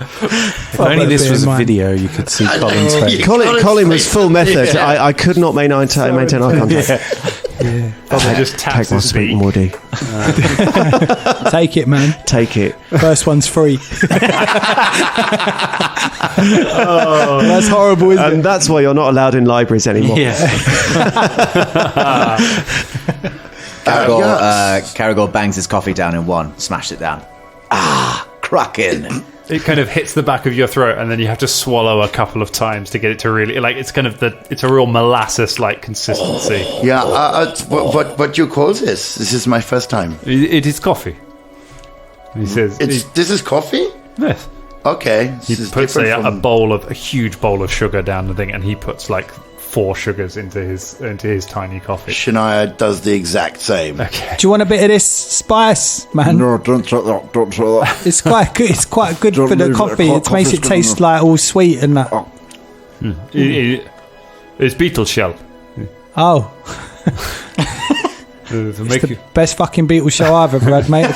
If only this was a video, you could see Colin's face. Colin was full method. I could not maintain eye contact. Yeah. Just taps Take my sweet and woody. Take it, man. Take it. First one's free. That's horrible, isn't it? And that's why you're not allowed in libraries anymore. Yeah. Caragor bangs his coffee down in one, smashed it down. Cracking. It kind of hits the back of your throat, and then you have to swallow a couple of times to get it to really it's a real molasses-like consistency. Yeah. What do you call this? This is my first time. It is coffee. He says, "This is coffee." Yes. Okay. He puts a huge bowl of sugar down the thing, and he puts like 4 sugars into his tiny coffee. Shania does the exact same. Okay. Do you want a bit of this spice, man? No, don't try that. Don't try that. It's quite good. It's quite good for the coffee. It makes it taste like all sweet and that. It's beetle shell. Oh. It's the best fucking beetle shell I've ever had, mate.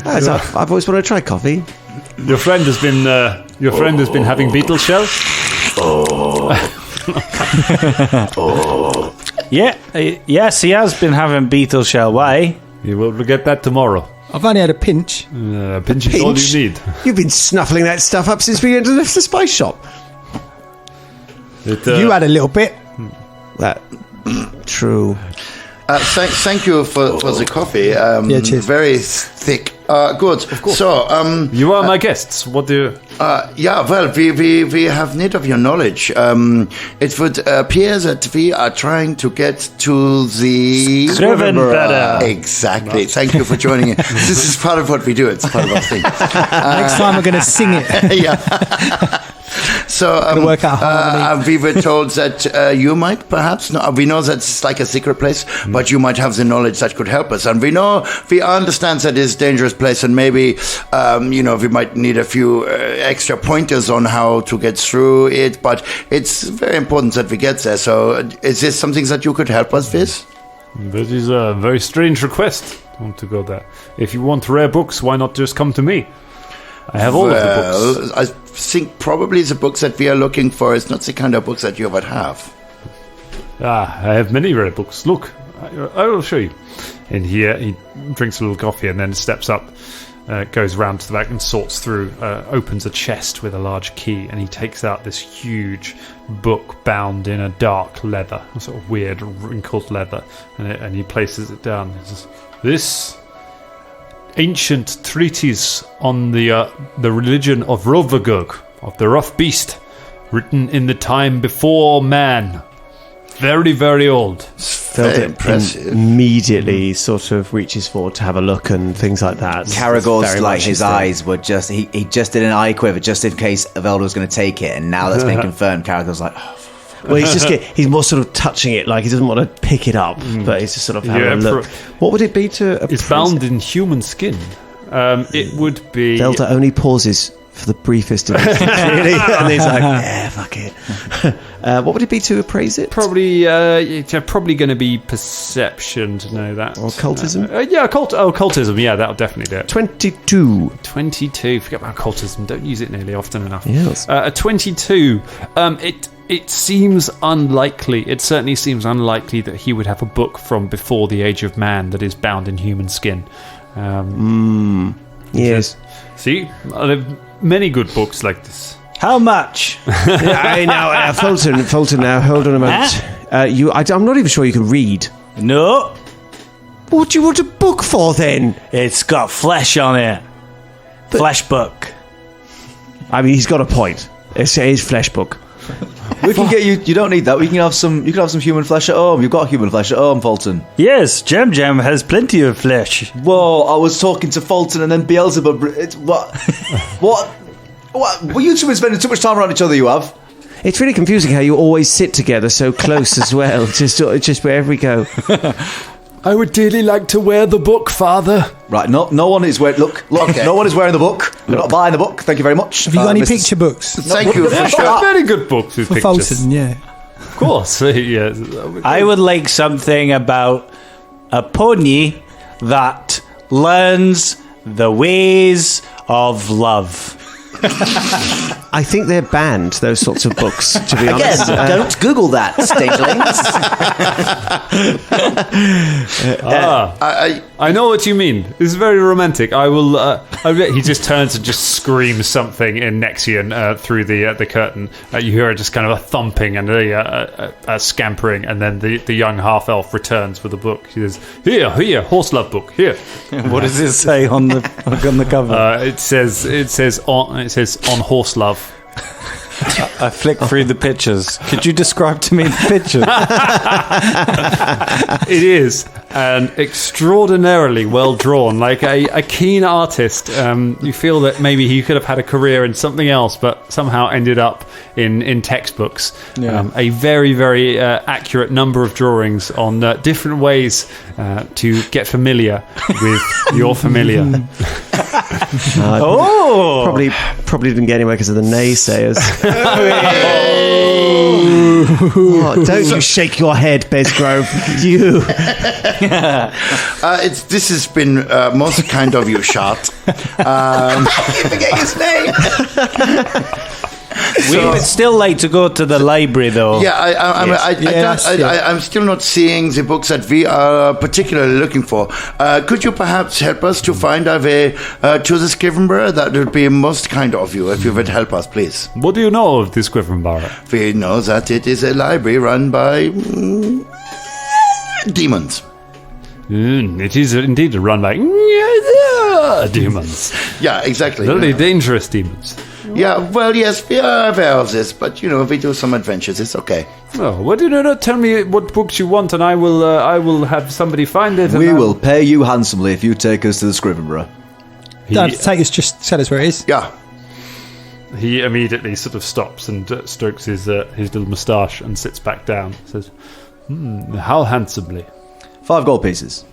I've always wanted to try coffee. Your friend has been having beetle shell. Yeah, yes, he has been having beetle shell. Why? You will get that tomorrow. I've only had a pinch. Pinch is all you need. You've been snuffling that stuff up since we entered the spice shop. You had a little bit. That true. Thank you for the coffee. Cheers. Very thick. Good. Of course. So, you are my guests. What do you... we have need of your knowledge. It would appear that we are trying to get to the... Exactly. Thank you for joining in. This is part of what we do. It's part of our thing. Next time we're going to sing it. Yeah. So work out we were told that you might perhaps know, we know that it's like a secret place, but you might have the knowledge that could help us. And we understand that it's a dangerous place, and maybe we might need a few extra pointers on how to get through it. But it's very important that we get there. So is this something that you could help us with? That is a very strange request. I want to go there. If you want rare books, why not just come to me? I have all of the books. I think probably the books that we are looking for is not the kind of books that you would have. I have many rare books. Look, I will show you. And here he drinks a little coffee and then steps up, goes round to the back and sorts through, opens a chest with a large key, and he takes out this huge book bound in a dark leather, a sort of weird wrinkled leather, and he places it down. He says, "This ancient treatise on the religion of Rovagug, of the rough beast, written in the time before man. Very, very old." Felt impressive. Immediately sort of reaches forward to have a look and things like that. Caragor's like his eyes were just he just did an eye quiver just in case Velda was going to take it, and now that's been confirmed. Caragor's like, oh. Well, he's more sort of touching it, like he doesn't want to pick it up, but he's just sort of having a look. What would it be to... It's bound in human skin. It would be... Velda only pauses for the briefest of instance, really, and he's like, yeah, fuck it. What would it be to appraise it? Probably going to be perception to know that. Or occultism? Occultism, yeah, that'll definitely do it. 22. Forget about occultism, don't use it nearly often enough. Yes. A 22, it seems unlikely, it certainly seems unlikely that he would have a book from before the age of man that is bound in human skin. Yes. See, there are many good books like this. How much? Now, Fulton, now, hold on a moment. I'm not even sure you can read. No. What do you want a book for, then? It's got flesh on it. Flesh book. I mean, he's got a point. It's his flesh book. We can get you. You don't need that. You can have some human flesh at home. You've got human flesh at home, Fulton. Yes, Jam has plenty of flesh. Whoa! I was talking to Fulton and then Beelzebub. What? Well, you two are spending too much time around each other. You have. It's really confusing how you always sit together so close as well. Just wherever we go. I would dearly like to wear the book, Father. Right, no one is wearing... Look, okay. No one is wearing the book. We're not buying the book. Thank you very much. Have you got any picture books? Thank you. Very good books with for pictures. Fulton, yeah. Of course, yeah. I would like something about a pony that learns the ways of love. I think they're banned, those sorts of books, to be honest. Again, don't Google that, stagelings. I know what you mean. This is very romantic. I will... he just turns and just screams something in Nexian through the curtain. You hear just kind of a thumping and a scampering, and then the young half-elf returns with a book. He says, here, horse love book, here. What does it say on the cover? It says on horse love. I flick through the pictures. Could you describe to me the picture? It is an extraordinarily well drawn, like a keen artist. You feel that maybe he could have had a career in something else, but somehow ended up in textbooks. Yeah. A very, very accurate number of drawings on different ways to get familiar with your familiar. Probably didn't get anywhere because of the naysayers. Don't you shake your head, Bezgrove. You. This has been most kind of you, Shart. You forget his name. It's still late to go to the library, though. Yeah, I'm still not seeing the books that we are particularly looking for. Could you perhaps help us to find our way to the Scrivenborough? That would be most kind of you if you would help us, please. What do you know of the Scrivenborough? We know that it is a library run by demons. It is indeed run by demons. Yeah, exactly. Very dangerous demons. Yeah, well, yes, we are aware of this, but, if we do some adventures, it's okay. Oh, well, do you not tell me what books you want, and I will have somebody find it. We will pay you handsomely if you take us to the Scrivenborough. Just tell us where it is. Yeah. He immediately sort of stops and strokes his little moustache and sits back down. Says, how handsomely? 5 gold pieces.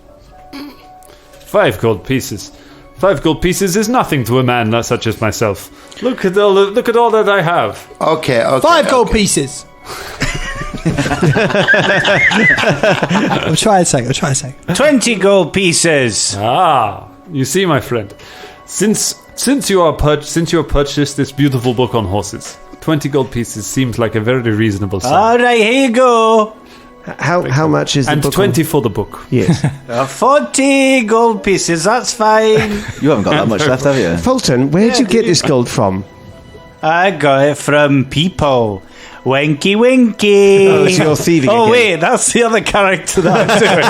5 gold pieces. 5 gold pieces is nothing to a man such as myself. Look at all that I have. Okay. 5 gold pieces. I'll try a second. 20 gold pieces. Ah, you see, my friend, since you have purchased this beautiful book on horses, 20 gold pieces seems like a very reasonable sum. All right, here you go. How much is the book? And 20 for the book. Yes. 40 gold pieces, that's fine. You haven't got that much left, have you? Fulton, where did you get this gold from? I got it from people. Winky, winky. Oh, so you're thieving again. Wait, that's the other character that I'm doing.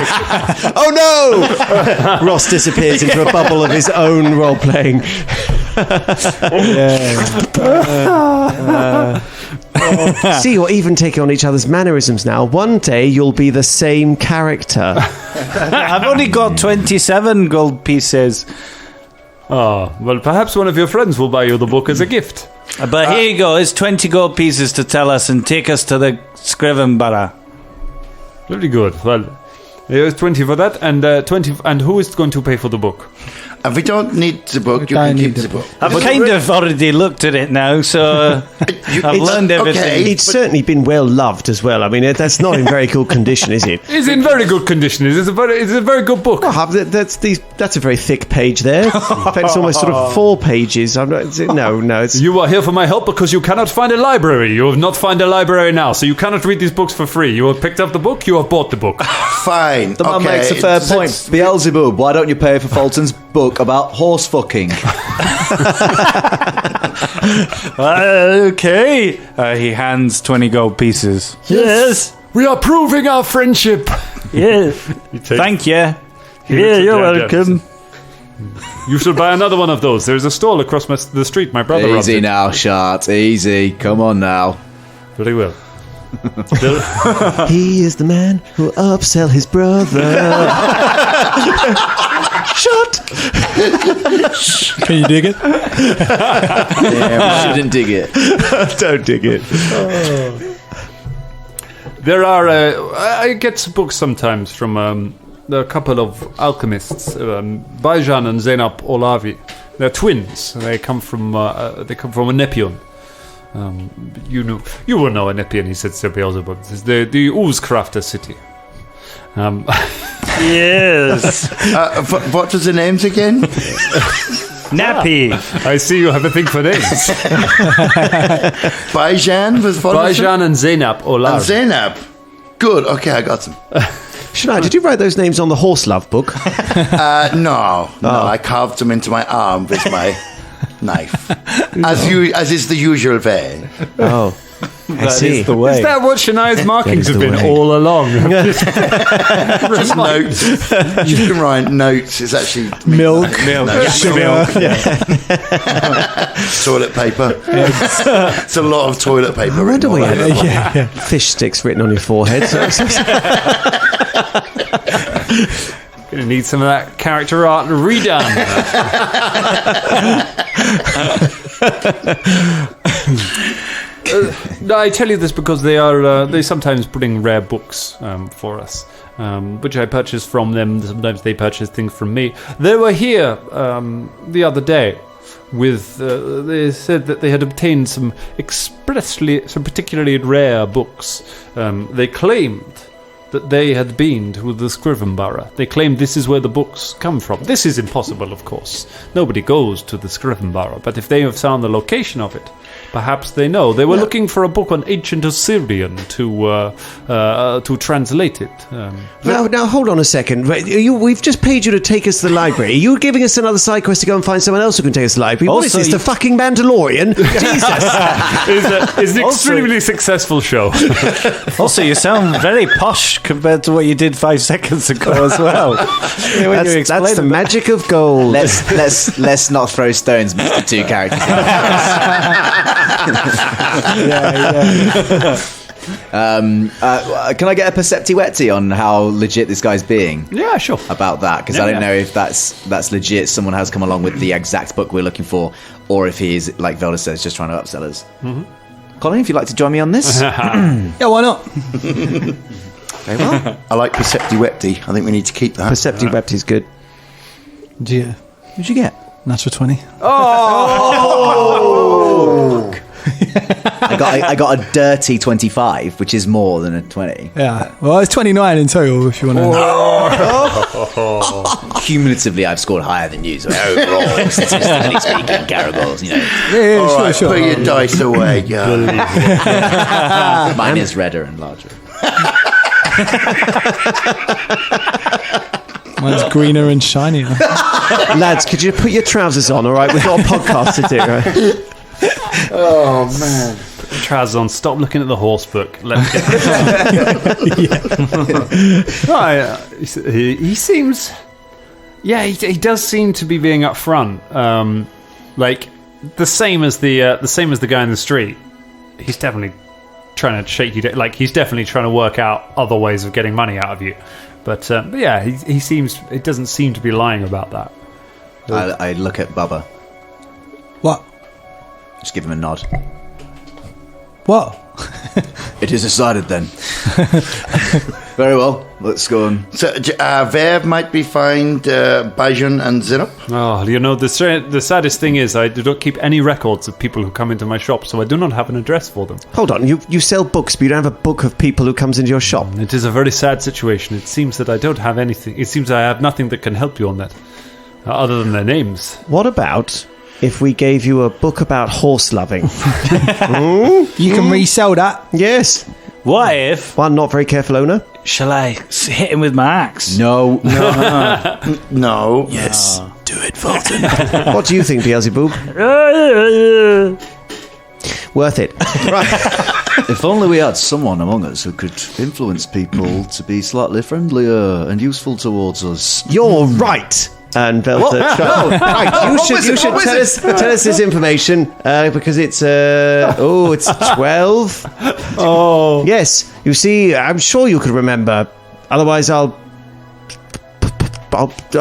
Oh, no! Ross disappears into a bubble of his own role-playing. See, you're even taking on each other's mannerisms now. One day, you'll be the same character. I've only got 27 gold pieces. Oh, well, perhaps one of your friends will buy you the book as a gift. But here you go. It's 20 gold pieces to tell us and take us to the Scrivenborough. Very good. Well, here's 20 for that, and 20. And who is going to pay for the book? We don't need the book. You can keep the book. I've kind of already looked at it now, so I've learned everything. Okay, it's certainly been well loved as well. I mean, that's not in very good condition, is it? It's in very good condition. It's a very good book. That's a very thick page there. In fact, it's almost sort of 4 pages. No. You are here for my help because you cannot find a library. You have not found a library now, so you cannot read these books for free. You have picked up the book. You have bought the book. Fine. The man makes a fair point. Beelzebub, why don't you pay for Fulton's book about horse fucking? Okay. He hands 20 gold pieces. Yes. We are proving our friendship. Yes. Thank you. Yeah, you're welcome. You should buy another one of those. There's a stall across the street. My brother runs Easy it. now, Shart. Easy. Come on now. Very well. He is the man who upsell his brother. Shut. Can you dig it? Yeah, we shouldn't dig it. Don't dig it. There are. I get books sometimes from a couple of alchemists, Baijan and Zainab Olavi. They're twins. They come from a Nepion. You will know a Nepion. He said to Beelzebub. It's the Oozecrafter city. Yes. What was the names again? Nappy. I see you have a thing for names. Baijan was Baijan and Zainab Olavi. And Zainab. Good. Okay, I got them. Shania, did you write those names on the horse love book? No, I carved them into my arm with my knife, as is the usual way. Oh, I see. Is the way. Is that what Shania's markings have been all along? Just notes. You can write notes. It's actually Milk. Sugar. toilet paper. It's a lot of toilet paper. I wonder why you had Yeah. fish sticks written on your forehead. Gonna need some of that character art redone. I tell you this because they sometimes bring rare books for us, which I purchase from them. Sometimes they purchase things from me. They were here the other day with. They said that they had obtained some particularly rare books. They claimed that they had been to the Scrivenborough. They claimed this is where the books come from. This is impossible, of course. Nobody goes to the Scrivenborough, but if they have found the location of it, perhaps they know. They were looking for a book on ancient Assyrian to translate it. Now, hold on a second. We've just paid you to take us to the library. Are you giving us another side quest to go and find someone else who can take us to the library? What is this, the fucking Mandalorian? Jesus! It's an extremely successful show. Also, you sound very posh compared to what you did 5 seconds ago as well. That's the magic of gold. Let's not throw stones, Mr. Two Characters. Can I get a percepti-wetty on how legit this guy's being? Yeah, sure. About that, because I don't know if that's legit. Someone has come along with the exact book we're looking for, or if he is, like Velda says, just trying to upsell us. Mm-hmm. Colin, if you'd like to join me on this. Yeah, why not? Very well. I like percepti-wetty. I think we need to keep that. Percepti-wetty's good. Yeah. What'd you get? Natural 20. Oh! I got a dirty 25, which is more than a 20. Yeah. Well, it's 29 in total, if you want to know. Cumulatively, I've scored higher than you. So overall, statistically speaking, Garagols, you know. Yeah, sure. Put your dice away, girl. Mine is redder and larger. Mine's greener and shinier. Lads, could you put your trousers on, all right? We've got a podcast to do, right? Oh, man. Put your trousers on. Stop looking at the horse book. Let's get this. He seems... Yeah, he does seem to be being upfront. Like, the same as the guy in the street. He's definitely trying to shake you down. Like, he's definitely trying to work out other ways of getting money out of you. But yeah, he seems... It doesn't seem to be lying about that. I look at Bubba. What? Just give him a nod. What? It is decided then. Very well, let's go on. So, where might we find Bajan and Zinop? Oh, you know, the saddest thing is I do not keep any records of people who come into my shop, so I do not have an address for them. Hold on, you sell books, but you don't have a book of people who comes into your shop. It is a very sad situation. It seems that I don't have anything. It seems I have nothing that can help you on that, other than their names. What about if we gave you a book about horse loving? You can resell that. Yes. What if? One not very careful owner. Shall I hit him with my axe? No. No. Yes. Do it, Fulton. What do you think, Beelzebub? Worth it. Right. If only we had someone among us who could influence people to be slightly friendlier and useful towards us. You're right. And Velta, right, you should tell us this information because it's 12. Oh, Yes, you see, I'm sure you could remember. Otherwise, I'll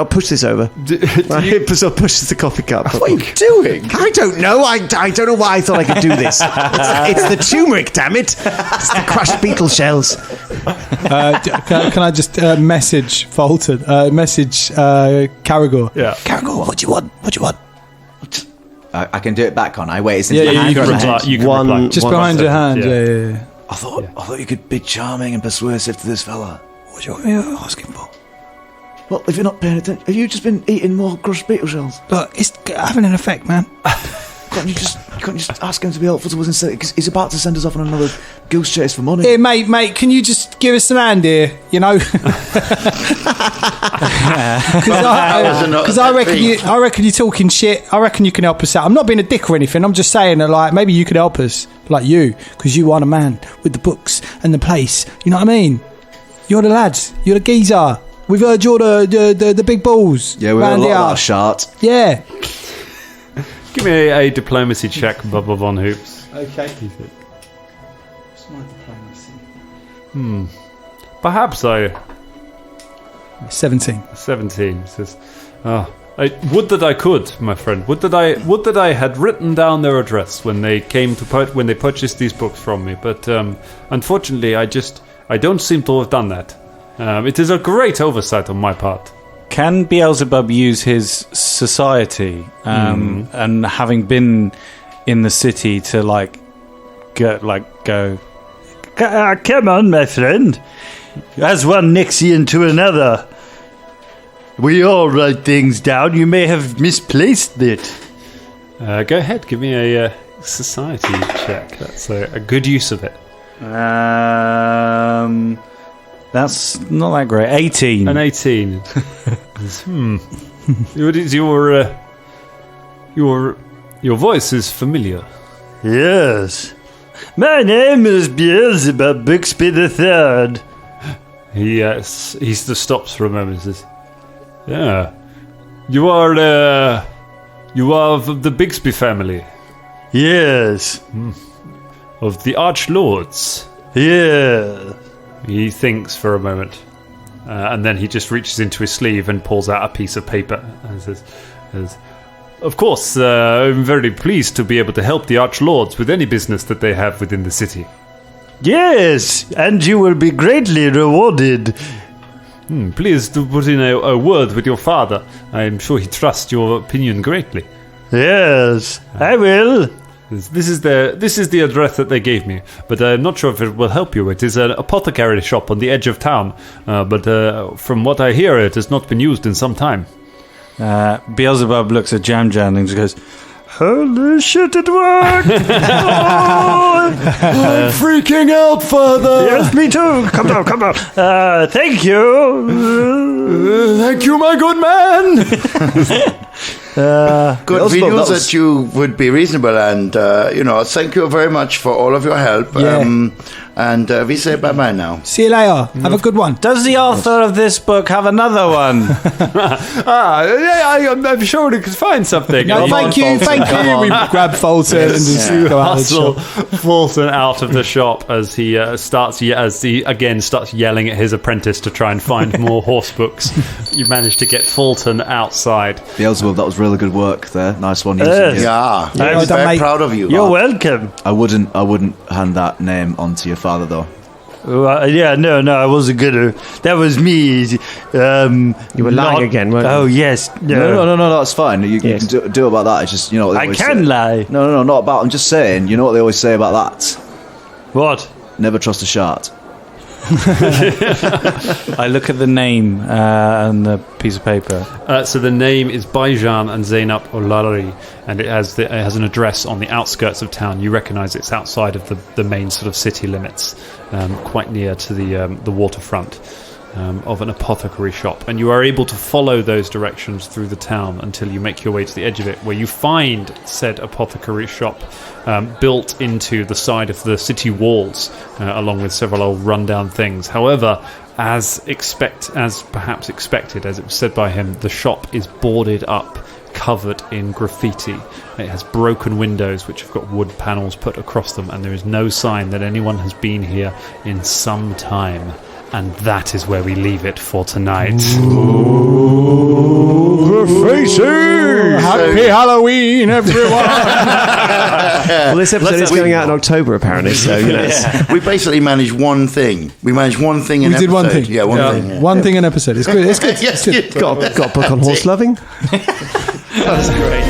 push this over. I'll push the coffee cup. What are you doing? I don't know. I don't know why I thought I could do this. It's the turmeric, damn it. It's the crushed beetle shells. Can I just message Fulton? Message Caragor. yeah. Caragor, what do you want? I can do it back, can't I? Wait, it's in Yeah, my you hand. can reply. You can One- reply. Just One behind your hand. Yeah. Yeah. I thought you could be charming and persuasive to this fella. What do you want me to ask him for? Well, if you're not paying attention, have you just been eating more crushed beetle shells? Look, it's having an effect, man. Can't you just ask him to be helpful to us instead? Because he's about to send us off on another goose chase for money. Here, mate, can you just give us some hand here? You know, because I reckon you're talking shit. I reckon you can help us out. I'm not being a dick or anything. I'm just saying that, like, maybe you could help us, like you, because you are the man with the books and the place. You know what I mean? You're the lads. You're the geezer. We've heard you're the big balls. Yeah, we're a lot of shart. Yeah. Give me a diplomacy check, Bubba Von Hoops. Okay. What's my diplomacy? Perhaps 17. 17 says, would that I could, my friend. Would that I had written down their address when they came to when they purchased these books from me. But unfortunately, I don't seem to have done that. It is a great oversight on my part. Can Beelzebub use his society and having been in the city to go? Come on, my friend. as one Nixian to another. We all write things down. You may have misplaced it. Go ahead, give me a society check. That's a good use of it. That's not that great. 18. An 18. What is your voice is familiar. Yes. My name is Beelzebub Bixby III. He just stops for a moment and says, "Yeah, you are of the Bixby family." Yes. Of the Archlords. Yeah. He thinks for a moment, and then he just reaches into his sleeve and pulls out a piece of paper and says, "Of course, I'm very pleased to be able to help the Archlords with any business that they have within the city." Yes, and you will be greatly rewarded. Please do put in a word with your father. I am sure he trusts your opinion greatly. Yes, I will. This is the address that they gave me, but I'm not sure if it will help you. It is an apothecary shop on the edge of town, but from what I hear, it has not been used in some time. Beelzebub looks at Jam Jam and just goes, "Holy shit, it worked!" I'm freaking out, Father. Yes, me too. Come down. Thank you. Thank you, my good man. Good. We knew that you would be reasonable, and thank you very much for all of your help. Yeah. And we say bye-bye now. See you later. Have a good one. "Does the author of this book have another one?" I'm sure we could find something. No, thank you. We grab Fulton and just go out of the shop. Fulton out of the shop as he starts yelling at his apprentice to try and find more horse books. You managed to get Fulton outside. Beelzebub, that was really good work there. Nice one. Yeah, I'm very proud of you. You're welcome. I wouldn't hand that name on to your father, though. No, I wasn't gonna. That was me. You were lying again, weren't you? Oh, yes. No, that's fine. You can do about that. It's just, what they I always can say. lie. No, not about. I'm just saying, you know what they always say about that? What? Never trust a shart. I look at the name and the piece of paper. So the name is Baijan and Zainab Olari, and it has an address on the outskirts of town. You recognise it's outside of the main sort of city limits, quite near to the waterfront of an apothecary shop. And you are able to follow those directions through the town until you make your way to the edge of it, where you find said apothecary shop built into the side of the city walls, along with several old rundown things. However, as perhaps expected, as it was said by him, the shop is boarded up, covered in graffiti. It has broken windows which have got wood panels put across them, and there is no sign that anyone has been here in some time. And that is where we leave it for tonight. Graffiti! Happy Halloween, everyone! Well, this episode is going out in October, apparently. So we basically managed one thing. We managed one thing in episode. We did one thing. Yeah, one thing. Yeah. One thing an episode. It's good. It's good. Yes, it's good. got a book on horse loving. That's great.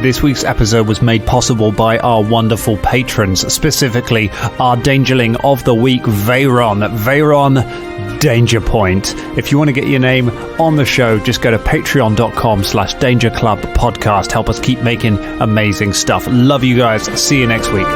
This week's episode was made possible by our wonderful patrons, specifically our Dangerling of the Week, Veyron Danger Point. If you want to get your name on the show, just go to patreon.com/dangerclubpodcast. Help us keep making amazing stuff. Love you guys. See you next week.